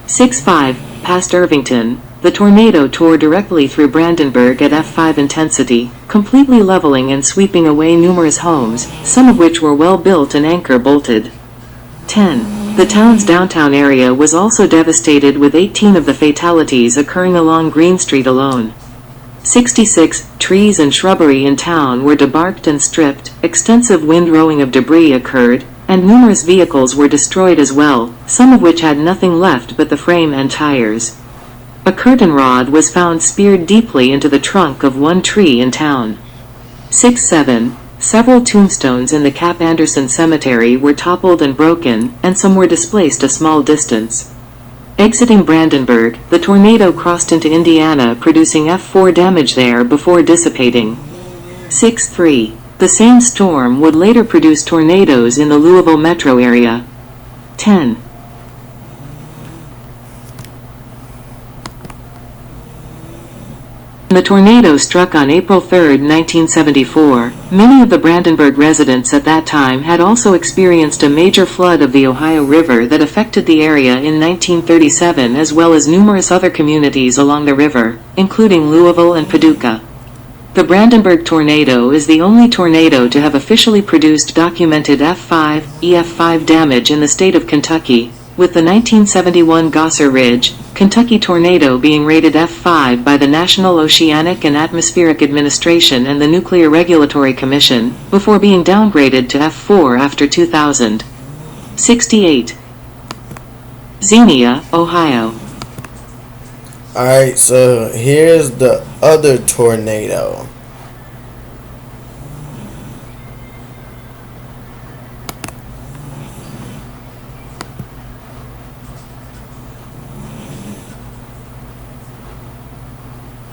6-5, past Irvington, the tornado tore directly through Brandenburg at F5 intensity, completely leveling and sweeping away numerous homes, some of which were well built and anchor bolted. 10. The town's downtown area was also devastated, with 18 of the fatalities occurring along Green Street alone. 66. Trees and shrubbery in town were debarked and stripped, extensive windrowing of debris occurred, and numerous vehicles were destroyed as well, some of which had nothing left but the frame and tires. A curtain rod was found speared deeply into the trunk of one tree in town. 6-7. Several tombstones in the Cap Anderson Cemetery were toppled and broken, and some were displaced a small distance. Exiting Brandenburg, the tornado crossed into Indiana, producing F4 damage there before dissipating. 6-3. The same storm would later produce tornadoes in the Louisville metro area. 10. The tornado struck on April 3, 1974. Many of the Brandenburg residents at that time had also experienced a major flood of the Ohio River that affected the area in 1937, as well as numerous other communities along the river, including Louisville and Paducah. The Brandenburg tornado is the only tornado to have officially produced documented F5, EF5 damage in the state of Kentucky, with the 1971 Gosser Ridge, Kentucky tornado being rated F5 by the National Oceanic and Atmospheric Administration and the Nuclear Regulatory Commission, before being downgraded to F4 after 2000. 68. Xenia, Ohio. Alright, so here's the other tornado.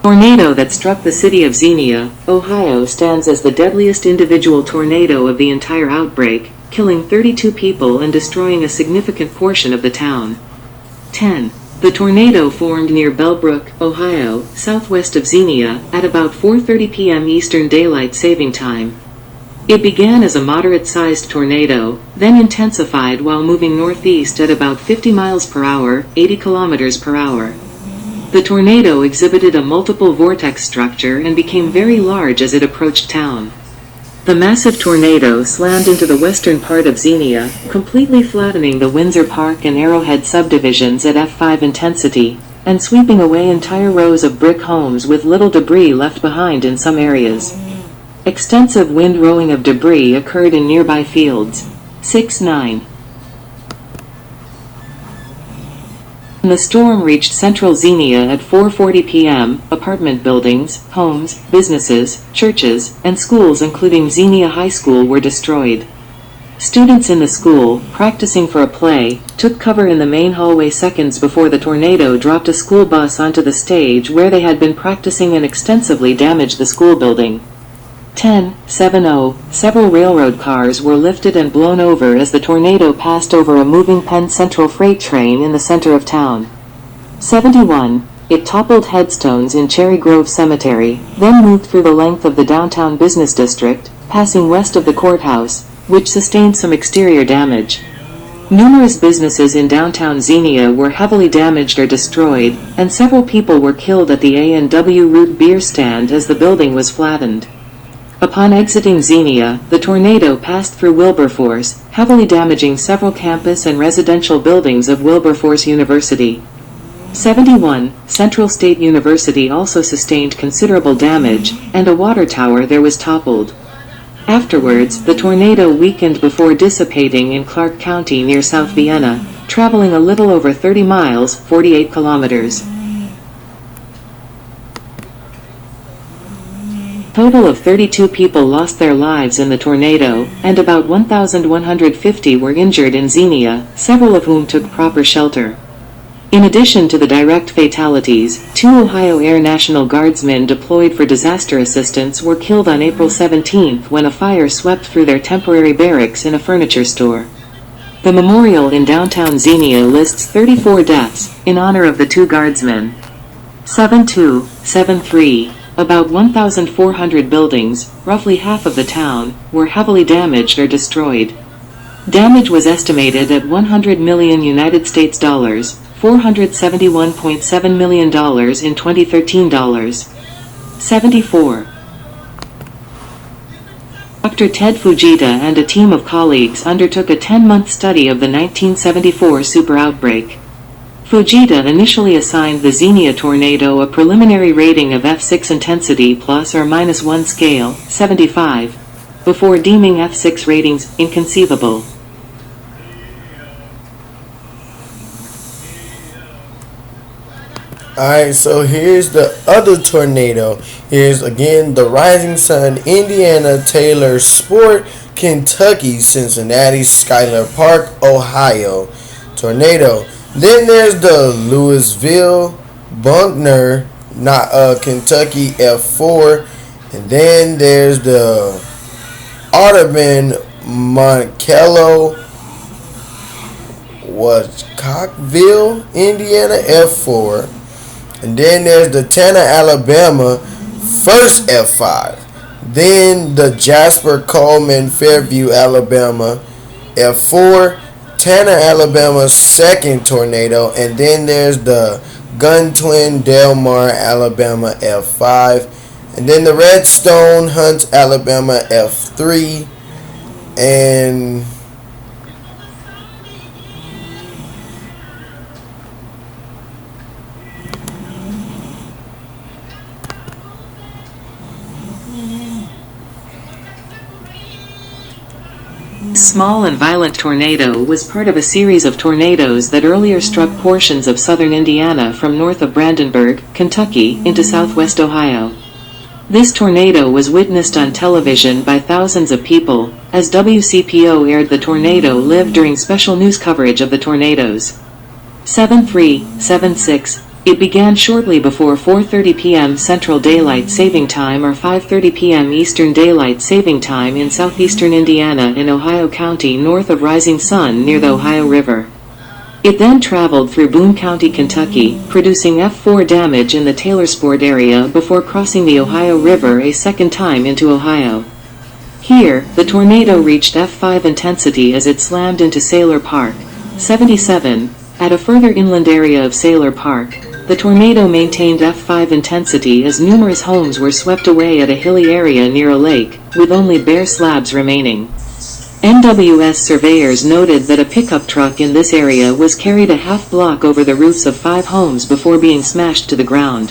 Tornado that struck the city of Xenia, Ohio stands as the deadliest individual tornado of the entire outbreak, killing 32 people and destroying a significant portion of the town. 10. The tornado formed near Bellbrook, Ohio, southwest of Xenia, at about 4:30 p.m. Eastern Daylight Saving Time. It began as a moderate-sized tornado, then intensified while moving northeast at about 50 miles per hour, 80 kilometers per hour. The tornado exhibited a multiple vortex structure and became very large as it approached town. The massive tornado slammed into the western part of Xenia, completely flattening the Windsor Park and Arrowhead subdivisions at F5 intensity, and sweeping away entire rows of brick homes with little debris left behind in some areas. Extensive windrowing of debris occurred in nearby fields. 6-9. The storm reached central Xenia at 4:40 p.m. Apartment buildings, homes, businesses, churches, and schools including Xenia High School were destroyed. Students in the school, practicing for a play, took cover in the main hallway seconds before the tornado dropped a school bus onto the stage where they had been practicing and extensively damaged the school building. 10-7-0, several railroad cars were lifted and blown over as the tornado passed over a moving Penn Central freight train in the center of town. 71, it toppled headstones in Cherry Grove Cemetery, then moved through the length of the downtown business district, passing west of the courthouse, which sustained some exterior damage. Numerous businesses in downtown Xenia were heavily damaged or destroyed, and several people were killed at the A&W Root beer stand as the building was flattened. Upon exiting Xenia, the tornado passed through Wilberforce, heavily damaging several campus and residential buildings of Wilberforce University. 71, Central State University also sustained considerable damage, and a water tower there was toppled. Afterwards, the tornado weakened before dissipating in Clark County near South Vienna, traveling a little over 30 miles, 48 kilometers. A total of 32 people lost their lives in the tornado, and about 1,150 were injured in Xenia, several of whom took proper shelter. In addition to the direct fatalities, 2 Ohio Air National Guardsmen deployed for disaster assistance were killed on April 17 when a fire swept through their temporary barracks in a furniture store. The memorial in downtown Xenia lists 34 deaths, in honor of the 2 guardsmen. 7-2, 7-3. About 1,400 buildings, roughly half of the town, were heavily damaged or destroyed. Damage was estimated at $100 million United States dollars, $471.7 million in 2013 dollars. 74. Dr. Ted Fujita and a team of colleagues undertook a 10-month study of the 1974 Super Outbreak. Fujita initially assigned the Xenia tornado a preliminary rating of F6 intensity plus or minus 1 scale, 75, before deeming F6 ratings inconceivable. Alright, so here's the other tornado. Here's again the Rising Sun, Indiana, Taylor Sport, Kentucky, Cincinnati, Schuyler Park, Ohio tornado. Then there's the Louisville, Buckner, Kentucky F4. And then there's the Audubon, Monkello, Cockville, Indiana F4. And then there's the Tanner, Alabama, first F5. Then the Jasper Coleman, Fairview, Alabama, F4. Tanner, Alabama, second tornado. And then there's the Gun Twin, Delmar, Alabama, F5. And then the Redstone, Hunt, Alabama, F3. And Small and violent tornado was part of a series of tornadoes that earlier struck portions of southern Indiana from north of Brandenburg, Kentucky, into southwest Ohio. This tornado was witnessed on television by thousands of people, as WCPO aired the tornado live during special news coverage of the tornadoes. 7376. It began shortly before 4:30 p.m. Central Daylight Saving Time or 5:30 p.m. Eastern Daylight Saving Time in southeastern Indiana in Ohio County north of Rising Sun near the Ohio River. It then traveled through Boone County, Kentucky, producing F4 damage in the Taylorsport area before crossing the Ohio River a second time into Ohio. Here, the tornado reached F5 intensity as it slammed into Sailor Park. 77. At a further inland area of Sailor Park, the tornado maintained F5 intensity as numerous homes were swept away at a hilly area near a lake, with only bare slabs remaining. NWS surveyors noted that a pickup truck in this area was carried a half block over the roofs of 5 homes before being smashed to the ground.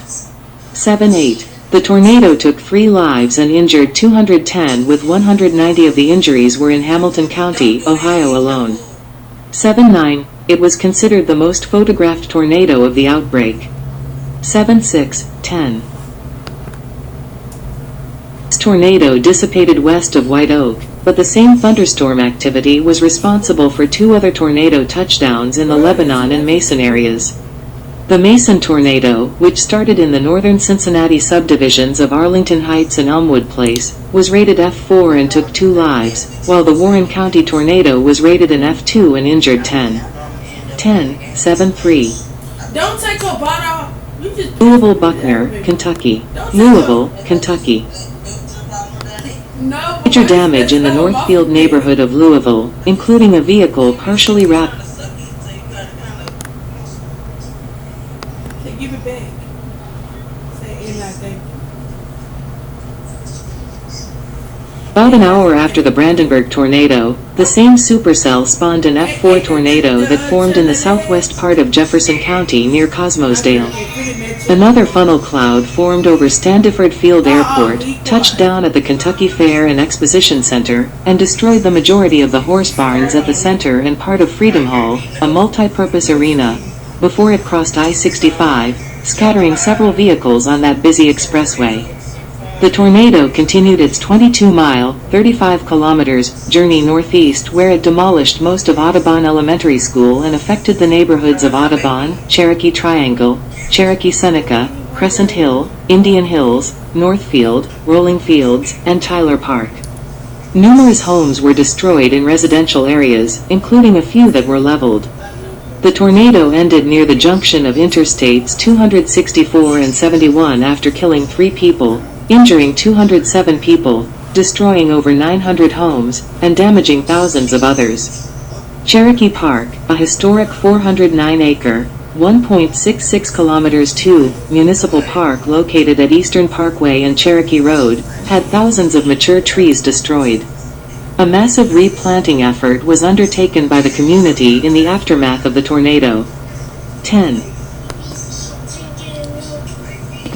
7-8. The tornado took 3 lives and injured 210, with 190 of the injuries were in Hamilton County, Ohio alone. 7-9. It was considered the most photographed tornado of the outbreak. 7-6-10. This tornado dissipated west of White Oak, but the same thunderstorm activity was responsible for 2 other tornado touchdowns in the Lebanon and Mason areas. The Mason tornado, which started in the northern Cincinnati subdivisions of Arlington Heights and Elmwood Place, was rated F4 and took 2 lives, while the Warren County tornado was rated an F2 and injured 10. 10-7-3. Don't take your butt off. Louisville, Buckner, Kentucky. Louisville, Kentucky. Major damage in the Northfield neighborhood of Louisville, including a vehicle partially wrapped. Give it back. Say anything. About an hour after the Brandenburg tornado, the same supercell spawned an F4 tornado that formed in the southwest part of Jefferson County near Cosmosdale. Another funnel cloud formed over Standiford Field Airport, touched down at the Kentucky Fair and Exposition Center, and destroyed the majority of the horse barns at the center and part of Freedom Hall, a multi-purpose arena, before it crossed I-65, scattering several vehicles on that busy expressway. The tornado continued its 22-mile, 35 kilometers, journey northeast where it demolished most of Audubon Elementary School and affected the neighborhoods of Audubon, Cherokee Triangle, Cherokee Seneca, Crescent Hill, Indian Hills, Northfield, Rolling Fields, and Tyler Park. Numerous homes were destroyed in residential areas, including a few that were leveled. The tornado ended near the junction of Interstates 264 and 71 after killing 3 people, injuring 207 people, destroying over 900 homes, and damaging thousands of others. Cherokee Park, a historic 409-acre, 1.66 kilometers 2 municipal park located at Eastern Parkway and Cherokee Road, had thousands of mature trees destroyed. A massive replanting effort was undertaken by the community in the aftermath of the tornado. 10.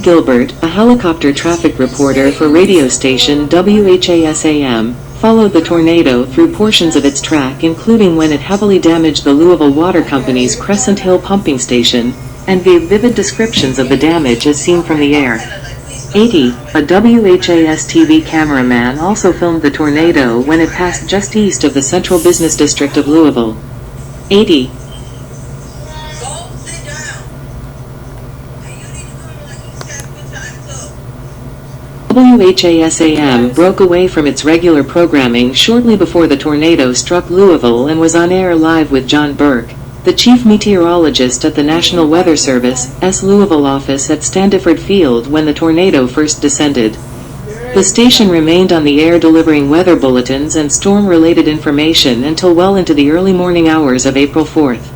Gilbert, a helicopter traffic reporter for radio station WHAS-AM, followed the tornado through portions of its track, including when it heavily damaged the Louisville Water Company's Crescent Hill pumping station, and gave vivid descriptions of the damage as seen from the air. 80. A WHAS TV cameraman also filmed the tornado when it passed just east of the Central Business District of Louisville. 80. WHAS-AM broke away from its regular programming shortly before the tornado struck Louisville and was on air live with John Burke, the chief meteorologist at the National Weather Service's Louisville office at Standiford Field when the tornado first descended. The station remained on the air delivering weather bulletins and storm-related information until well into the early morning hours of April 4th.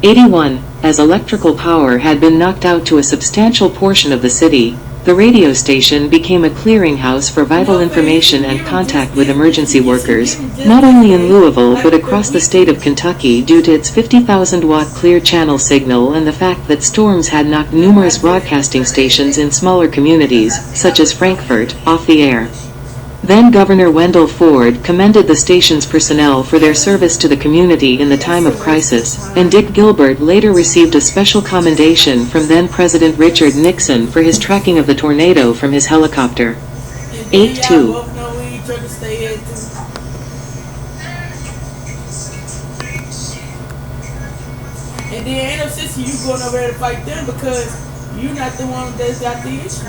81. As electrical power had been knocked out to a substantial portion of the city, the radio station became a clearinghouse for vital information and contact with emergency workers, not only in Louisville but across the state of Kentucky due to its 50,000-watt clear channel signal and the fact that storms had knocked numerous broadcasting stations in smaller communities, such as Frankfort, off the air. Then Governor Wendell Ford commended the station's personnel for their service to the community in the time of crisis, and Dick Gilbert later received a special commendation from then-President Richard Nixon for his tracking of the tornado from his helicopter. 8-2. And then ain't no sense you going over there to fight them because you're not the one that's got the issue.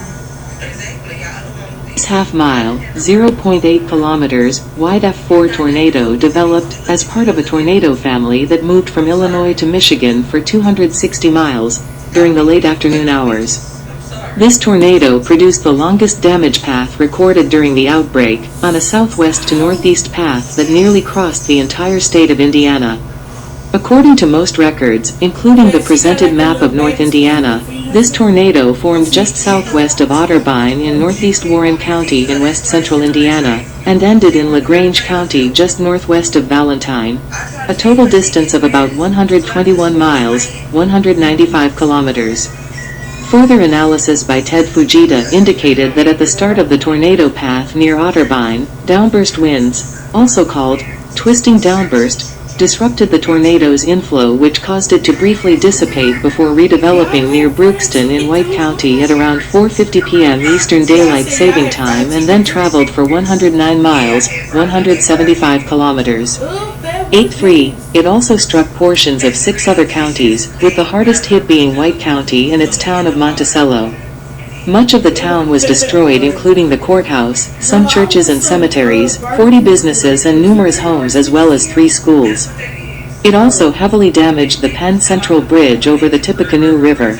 This half-mile, 0.8 kilometers, wide F4 tornado developed as part of a tornado family that moved from Illinois to Michigan for 260 miles during the late afternoon hours. This tornado produced the longest damage path recorded during the outbreak, on a southwest to northeast path that nearly crossed the entire state of Indiana. According to most records, including the presented map of North Indiana, this tornado formed just southwest of Otterbein in northeast Warren County in west-central Indiana, and ended in LaGrange County just northwest of Valentine, a total distance of about 121 miles, 195 kilometers. Further analysis by Ted Fujita indicated that at the start of the tornado path near Otterbein, downburst winds, also called twisting downburst, disrupted the tornado's inflow, which caused it to briefly dissipate before redeveloping near Brookston in White County at around 4:50 p.m. Eastern Daylight Saving Time and then traveled for 109 miles, 175 kilometers. 8-3, it also struck portions of 6 other counties, with the hardest hit being White County and its town of Monticello. Much of the town was destroyed, including the courthouse, some churches and cemeteries, 40 businesses and numerous homes, as well as 3 schools. It also heavily damaged the Penn Central Bridge over the Tippecanoe River.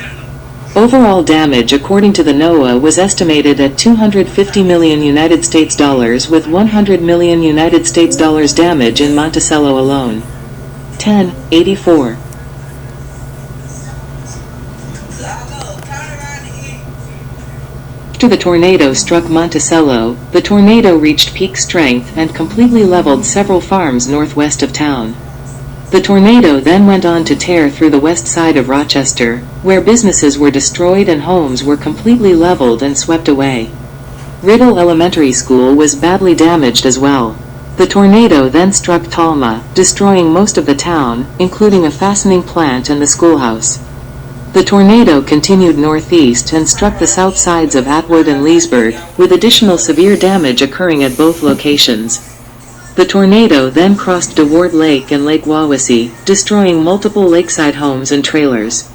Overall damage, according to the NOAA, was estimated at $250 million United States dollars, with $100 million United States dollars damage in Monticello alone. 10/84. After the tornado struck Monticello, the tornado reached peak strength and completely leveled several farms northwest of town. The tornado then went on to tear through the west side of Rochester, where businesses were destroyed and homes were completely leveled and swept away. Riddle Elementary School was badly damaged as well. The tornado then struck Talma, destroying most of the town, including a fastening plant and the schoolhouse. The tornado continued northeast and struck the south sides of Atwood and Leesburg, with additional severe damage occurring at both locations. The tornado then crossed DeWard Lake and Lake Wawasee, destroying multiple lakeside homes and trailers.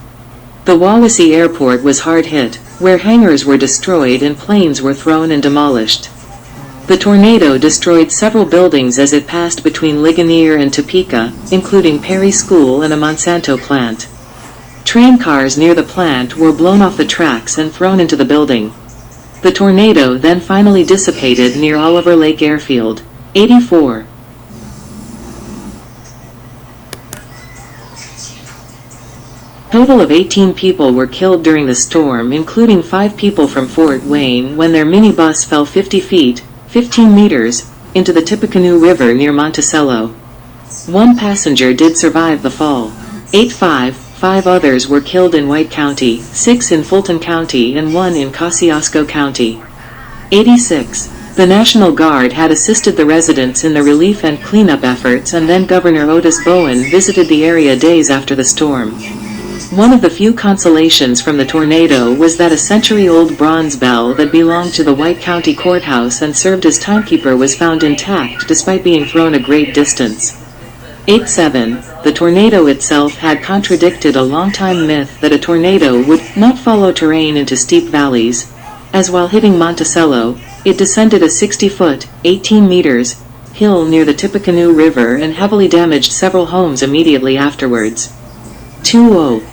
The Wawasee airport was hard hit, where hangars were destroyed and planes were thrown and demolished. The tornado destroyed several buildings as it passed between Ligonier and Topeka, including Perry School and a Monsanto plant. Train cars near the plant were blown off the tracks and thrown into the building. The tornado then finally dissipated near Oliver Lake Airfield. 84. Total of 18 people were killed during the storm, including 5 people from Fort Wayne when their minibus fell 50 feet, 15 meters, into the Tippecanoe River near Monticello. 1 passenger did survive the fall. 85. 5 others were killed in White County, 6 in Fulton County and 1 in Kosciuszko County. 86. The National Guard had assisted the residents in the relief and cleanup efforts, and then Governor Otis Bowen visited the area days after the storm. One of the few consolations from the tornado was that a century-old bronze bell that belonged to the White County Courthouse and served as timekeeper was found intact despite being thrown a great distance. 87. The tornado itself had contradicted a long-time myth that a tornado would not follow terrain into steep valleys, as while hitting Monticello, it descended a 60-foot, 18 meters, hill near the Tippecanoe River and heavily damaged several homes immediately afterwards. 20.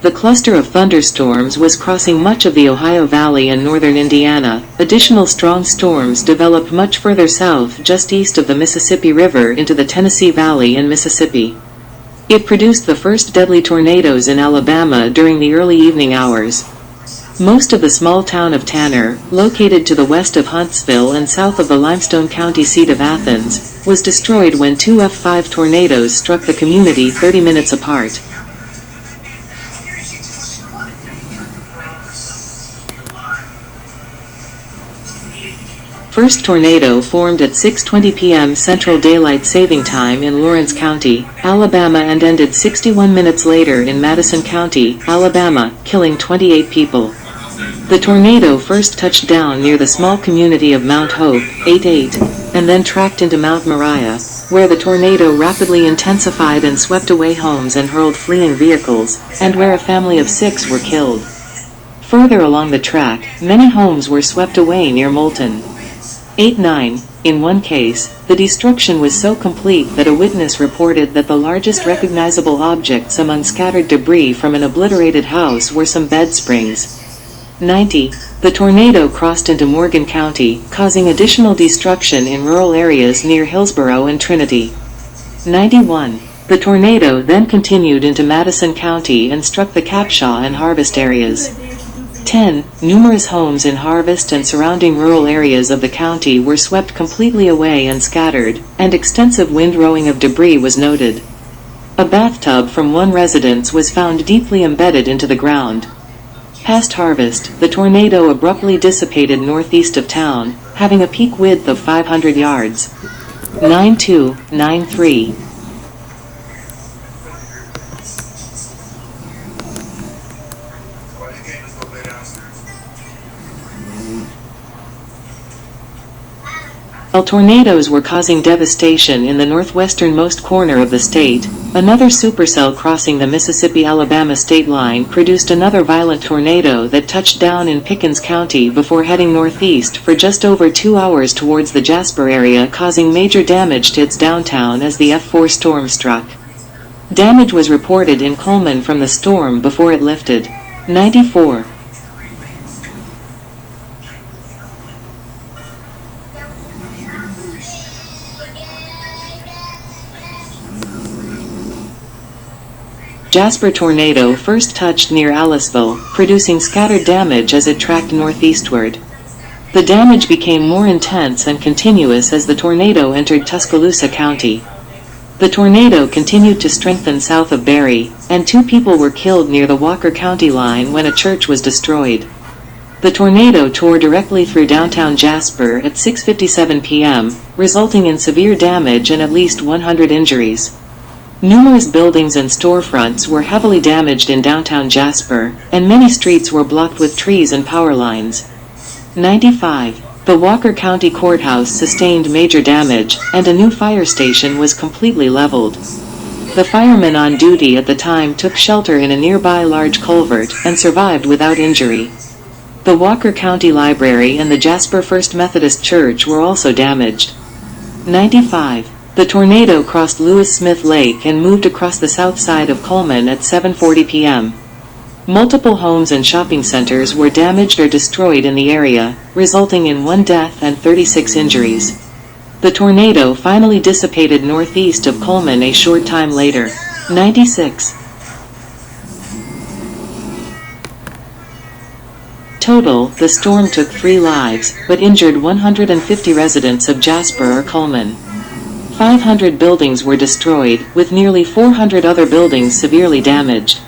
The cluster of thunderstorms was crossing much of the Ohio Valley and northern Indiana. Additional strong storms developed much further south, just east of the Mississippi River, into the Tennessee Valley and Mississippi. It produced the first deadly tornadoes in Alabama during the early evening hours. Most of the small town of Tanner, located to the west of Huntsville and south of the Limestone County seat of Athens, was destroyed when 2 F5 tornadoes struck the community 30 minutes apart. First tornado formed at 6:20 p.m. Central Daylight Saving Time in Lawrence County, Alabama, and ended 61 minutes later in Madison County, Alabama, killing 28 people. The tornado first touched down near the small community of Mount Hope, 88, and then tracked into Mount Moriah, where the tornado rapidly intensified and swept away homes and hurled fleeing vehicles, and where a family of 6 were killed. Further along the track, many homes were swept away near Moulton. 89. In one case, the destruction was so complete that a witness reported that the largest recognizable objects among scattered debris from an obliterated house were some bed springs. 90. The tornado crossed into Morgan County, causing additional destruction in rural areas near Hillsborough and Trinity. 91. The tornado then continued into Madison County and struck the Capshaw and Harvest areas. 10. Numerous homes in Harvest and surrounding rural areas of the county were swept completely away and scattered, and extensive windrowing of debris was noted. A bathtub from one residence was found deeply embedded into the ground. Past Harvest, the tornado abruptly dissipated northeast of town, having a peak width of 500 yards. 92, 93. While tornadoes were causing devastation in the northwesternmost corner of the state, another supercell crossing the Mississippi-Alabama state line produced another violent tornado that touched down in Pickens County before heading northeast for just over 2 hours towards the Jasper area, causing major damage to its downtown as the F4 storm struck. Damage was reported in Coleman from the storm before it lifted. 94. Jasper tornado first touched near Aliceville, producing scattered damage as it tracked northeastward. The damage became more intense and continuous as the tornado entered Tuscaloosa County. The tornado continued to strengthen south of Barry, and 2 people were killed near the Walker County line when a church was destroyed. The tornado tore directly through downtown Jasper at 6:57 p.m., resulting in severe damage and at least 100 injuries. Numerous buildings and storefronts were heavily damaged in downtown Jasper, and many streets were blocked with trees and power lines. 95. The Walker County Courthouse sustained major damage, and a new fire station was completely leveled. The firemen on duty at the time took shelter in a nearby large culvert and survived without injury. The Walker County Library and the Jasper First Methodist Church were also damaged. 95. The tornado crossed Lewis Smith Lake and moved across the south side of Coleman at 7:40 p.m. Multiple homes and shopping centers were damaged or destroyed in the area, resulting in 1 death and 36 injuries. The tornado finally dissipated northeast of Coleman a short time later. 96. Total, the storm took 3 lives, but injured 150 residents of Jasper or Coleman. 500 buildings were destroyed, with nearly 400 other buildings severely damaged.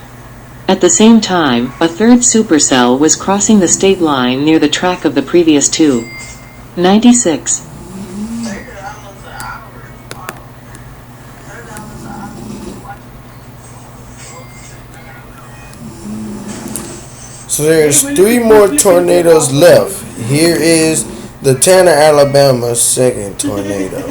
At the same time, a third supercell was crossing the state line near the track of the previous 2. 96. So there's 3 more tornadoes left. Here is the Tanner, Alabama second tornado.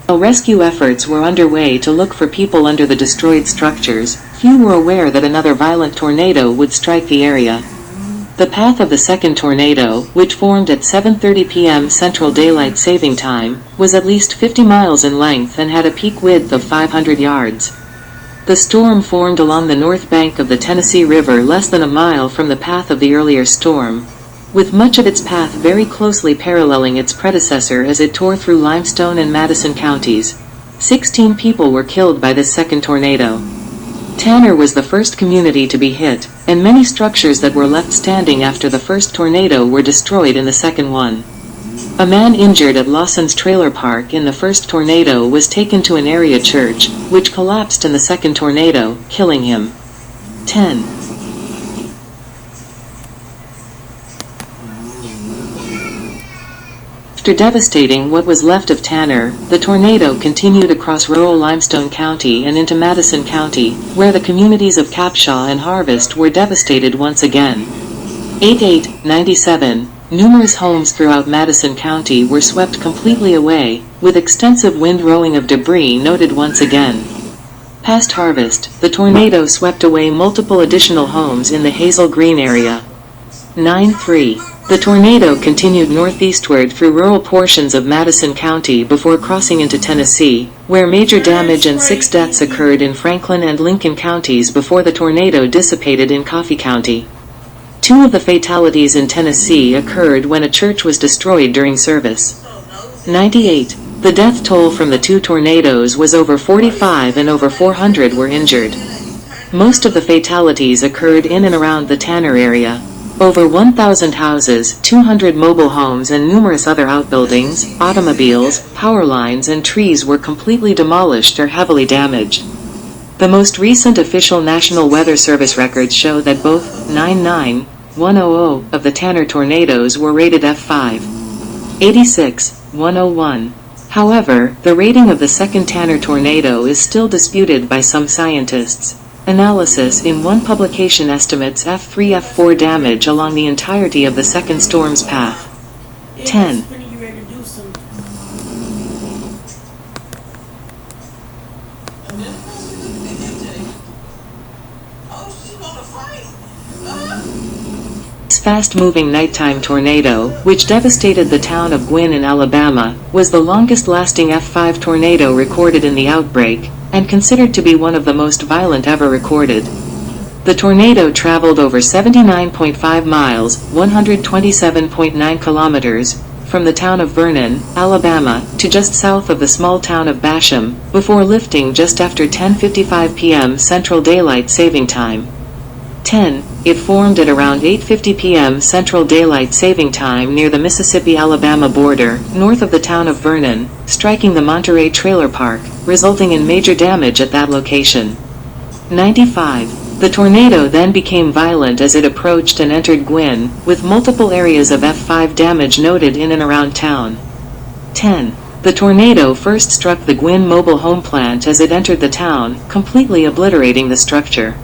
While rescue efforts were underway to look for people under the destroyed structures, few were aware that another violent tornado would strike the area. The path of the second tornado, which formed at 7:30 p.m. Central Daylight Saving Time, was at least 50 miles in length and had a peak width of 500 yards. The storm formed along the north bank of the Tennessee River less than a mile from the path of the earlier storm, with much of its path very closely paralleling its predecessor as it tore through Limestone and Madison counties. 16 people were killed by this second tornado. Tanner was the first community to be hit, and many structures that were left standing after the first tornado were destroyed in the second one. A man injured at Lawson's trailer park in the first tornado was taken to an area church, which collapsed in the second tornado, killing him. 10. After devastating what was left of Tanner, the tornado continued across rural Limestone County and into Madison County, where the communities of Capshaw and Harvest were devastated once again. 98-97, numerous homes throughout Madison County were swept completely away, with extensive windrowing of debris noted once again. Past Harvest, the tornado swept away multiple additional homes in the Hazel Green area. 9-3. The tornado continued northeastward through rural portions of Madison County before crossing into Tennessee, where major damage and 6 deaths occurred in Franklin and Lincoln counties before the tornado dissipated in Coffee County. 2 of the fatalities in Tennessee occurred when a church was destroyed during service. 98. The death toll from the 2 tornadoes was over 45 and over 400 were injured. Most of the fatalities occurred in and around the Tanner area. Over 1,000 houses, 200 mobile homes and numerous other outbuildings, automobiles, power lines and trees were completely demolished or heavily damaged. The most recent official National Weather Service records show that both 99-100 of the Tanner tornadoes were rated F5. 86-101. However, the rating of the second Tanner tornado is still disputed by some scientists. Analysis in one publication estimates F3-F4 damage along the entirety of the second storm's path. 10. This fast-moving nighttime tornado, which devastated the town of Gwynn in Alabama, was the longest-lasting F5 tornado recorded in the outbreak, and considered to be one of the most violent ever recorded. The tornado traveled over 79.5 miles, 127.9 kilometers, from the town of Vernon, Alabama, to just south of the small town of Basham, before lifting just after 10:55 p.m. Central Daylight Saving Time. 10. It formed at around 8:50 p.m. Central Daylight Saving Time near the Mississippi-Alabama border, north of the town of Vernon, striking the Monterey Trailer Park, resulting in major damage at that location. 95. The tornado then became violent as it approached and entered Gwynn, with multiple areas of F5 damage noted in and around town. 10. The tornado first struck the Gwynn mobile home plant as it entered the town, completely obliterating the structure.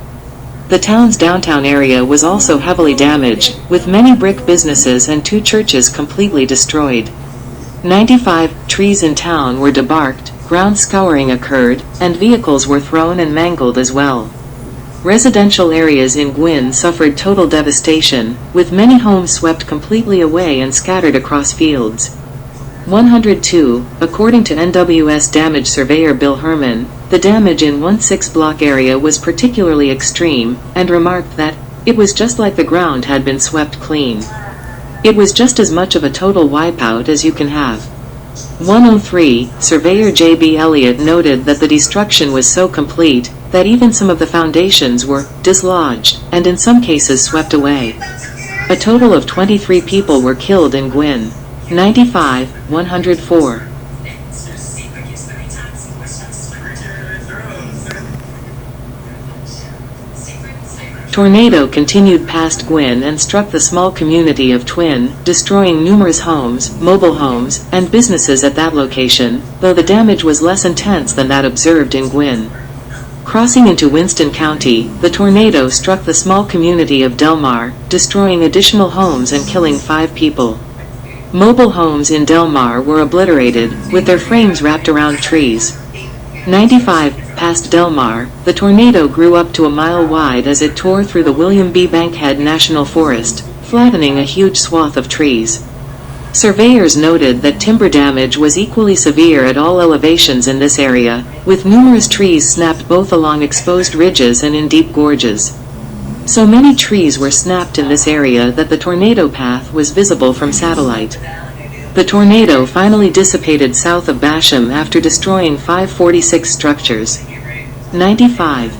The town's downtown area was also heavily damaged, with many brick businesses and 2 churches completely destroyed. 95 trees in town were debarked, ground scouring occurred, and vehicles were thrown and mangled as well. Residential areas in Gwynn suffered total devastation, with many homes swept completely away and scattered across fields. 102. According to NWS damage surveyor Bill Herman, the damage in 16 block area was particularly extreme, and remarked that, "It was just like the ground had been swept clean. It was just as much of a total wipeout as you can have." 103. Surveyor J.B. Elliott noted that the destruction was so complete that even some of the foundations were dislodged, and in some cases swept away. A total of 23 people were killed in Gwynn. 95. 104. Tornado continued past Gwynn and struck the small community of Twin, destroying numerous homes, mobile homes, and businesses at that location, though the damage was less intense than that observed in Gwynn. Crossing into Winston County, the tornado struck the small community of Delmar, destroying additional homes and killing 5 people. Mobile homes in Delmar were obliterated, with their frames wrapped around trees. 95. Past Delmar, the tornado grew up to a mile wide as it tore through the William B. Bankhead National Forest, flattening a huge swath of trees. Surveyors noted that timber damage was equally severe at all elevations in this area, with numerous trees snapped both along exposed ridges and in deep gorges. So many trees were snapped in this area that the tornado path was visible from satellite. The tornado finally dissipated south of Basham after destroying 546 structures. 95.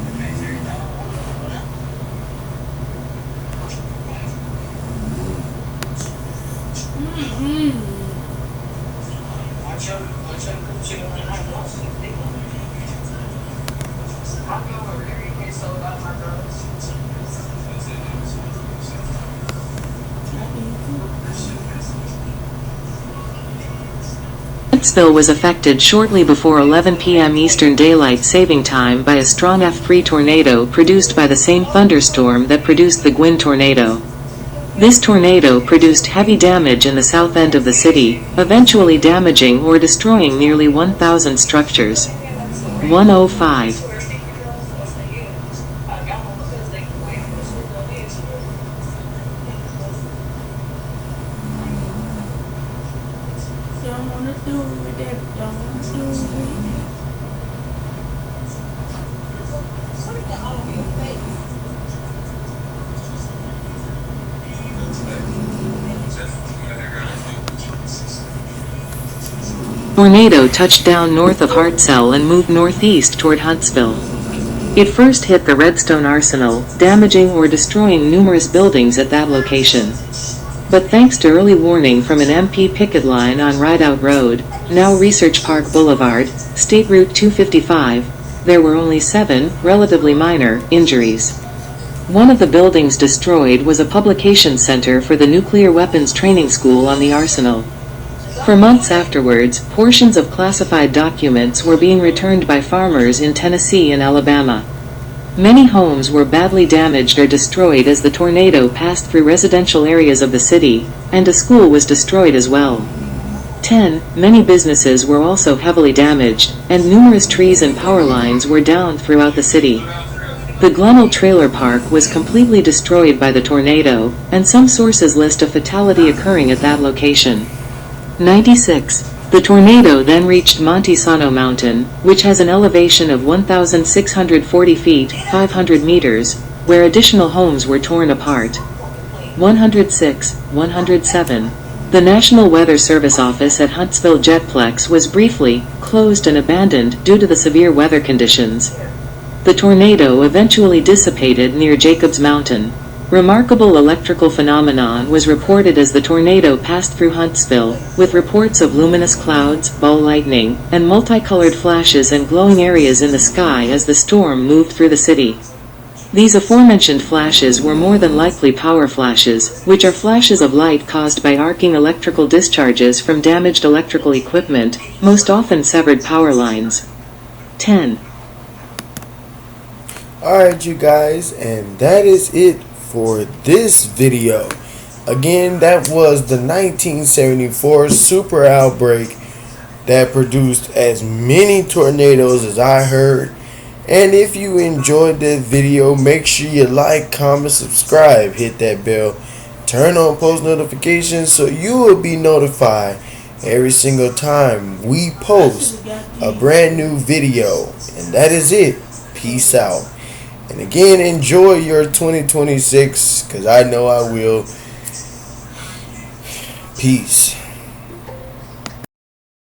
Huntsville was affected shortly before 11 p.m. Eastern Daylight Saving Time by a strong F3 tornado produced by the same thunderstorm that produced the Gwynn tornado. This tornado produced heavy damage in the south end of the city, eventually damaging or destroying nearly 1,000 structures. 105. Tornado touched down north of Hartselle and moved northeast toward Huntsville. It first hit the Redstone Arsenal, damaging or destroying numerous buildings at that location. But thanks to early warning from an MP picket line on Rideout Road, now Research Park Boulevard, State Route 255, there were only 7, relatively minor, injuries. One of the buildings destroyed was a publication center for the Nuclear Weapons Training School on the Arsenal. For months afterwards, portions of classified documents were being returned by farmers in Tennessee and Alabama. Many homes were badly damaged or destroyed as the tornado passed through residential areas of the city, and a school was destroyed as well. 10. Many businesses were also heavily damaged, and numerous trees and power lines were down throughout the city. The Glenelg Trailer Park was completely destroyed by the tornado, and some sources list a fatality occurring at that location. 96. The tornado then reached Monte Sano Mountain, which has an elevation of 1,640 feet, 500 meters, where additional homes were torn apart. 106. 107. The National Weather Service office at Huntsville Jetplex was briefly closed and abandoned due to the severe weather conditions. The tornado eventually dissipated near Jacobs Mountain. Remarkable electrical phenomenon was reported as the tornado passed through Huntsville, with reports of luminous clouds, ball lightning, and multicolored flashes and glowing areas in the sky as the storm moved through the city. These aforementioned flashes were more than likely power flashes, which are flashes of light caused by arcing electrical discharges from damaged electrical equipment, most often severed power lines. 10. Alright, you guys, and that is it for this video. Again, that was the 1974 Super Outbreak that produced as many tornadoes as I heard. And if you enjoyed that video, make sure you like, comment, subscribe, hit that bell, turn on post notifications so you will be notified every single time we post a brand new video. And that is it. Peace out. And again, enjoy your 2026, because I know I will. Peace.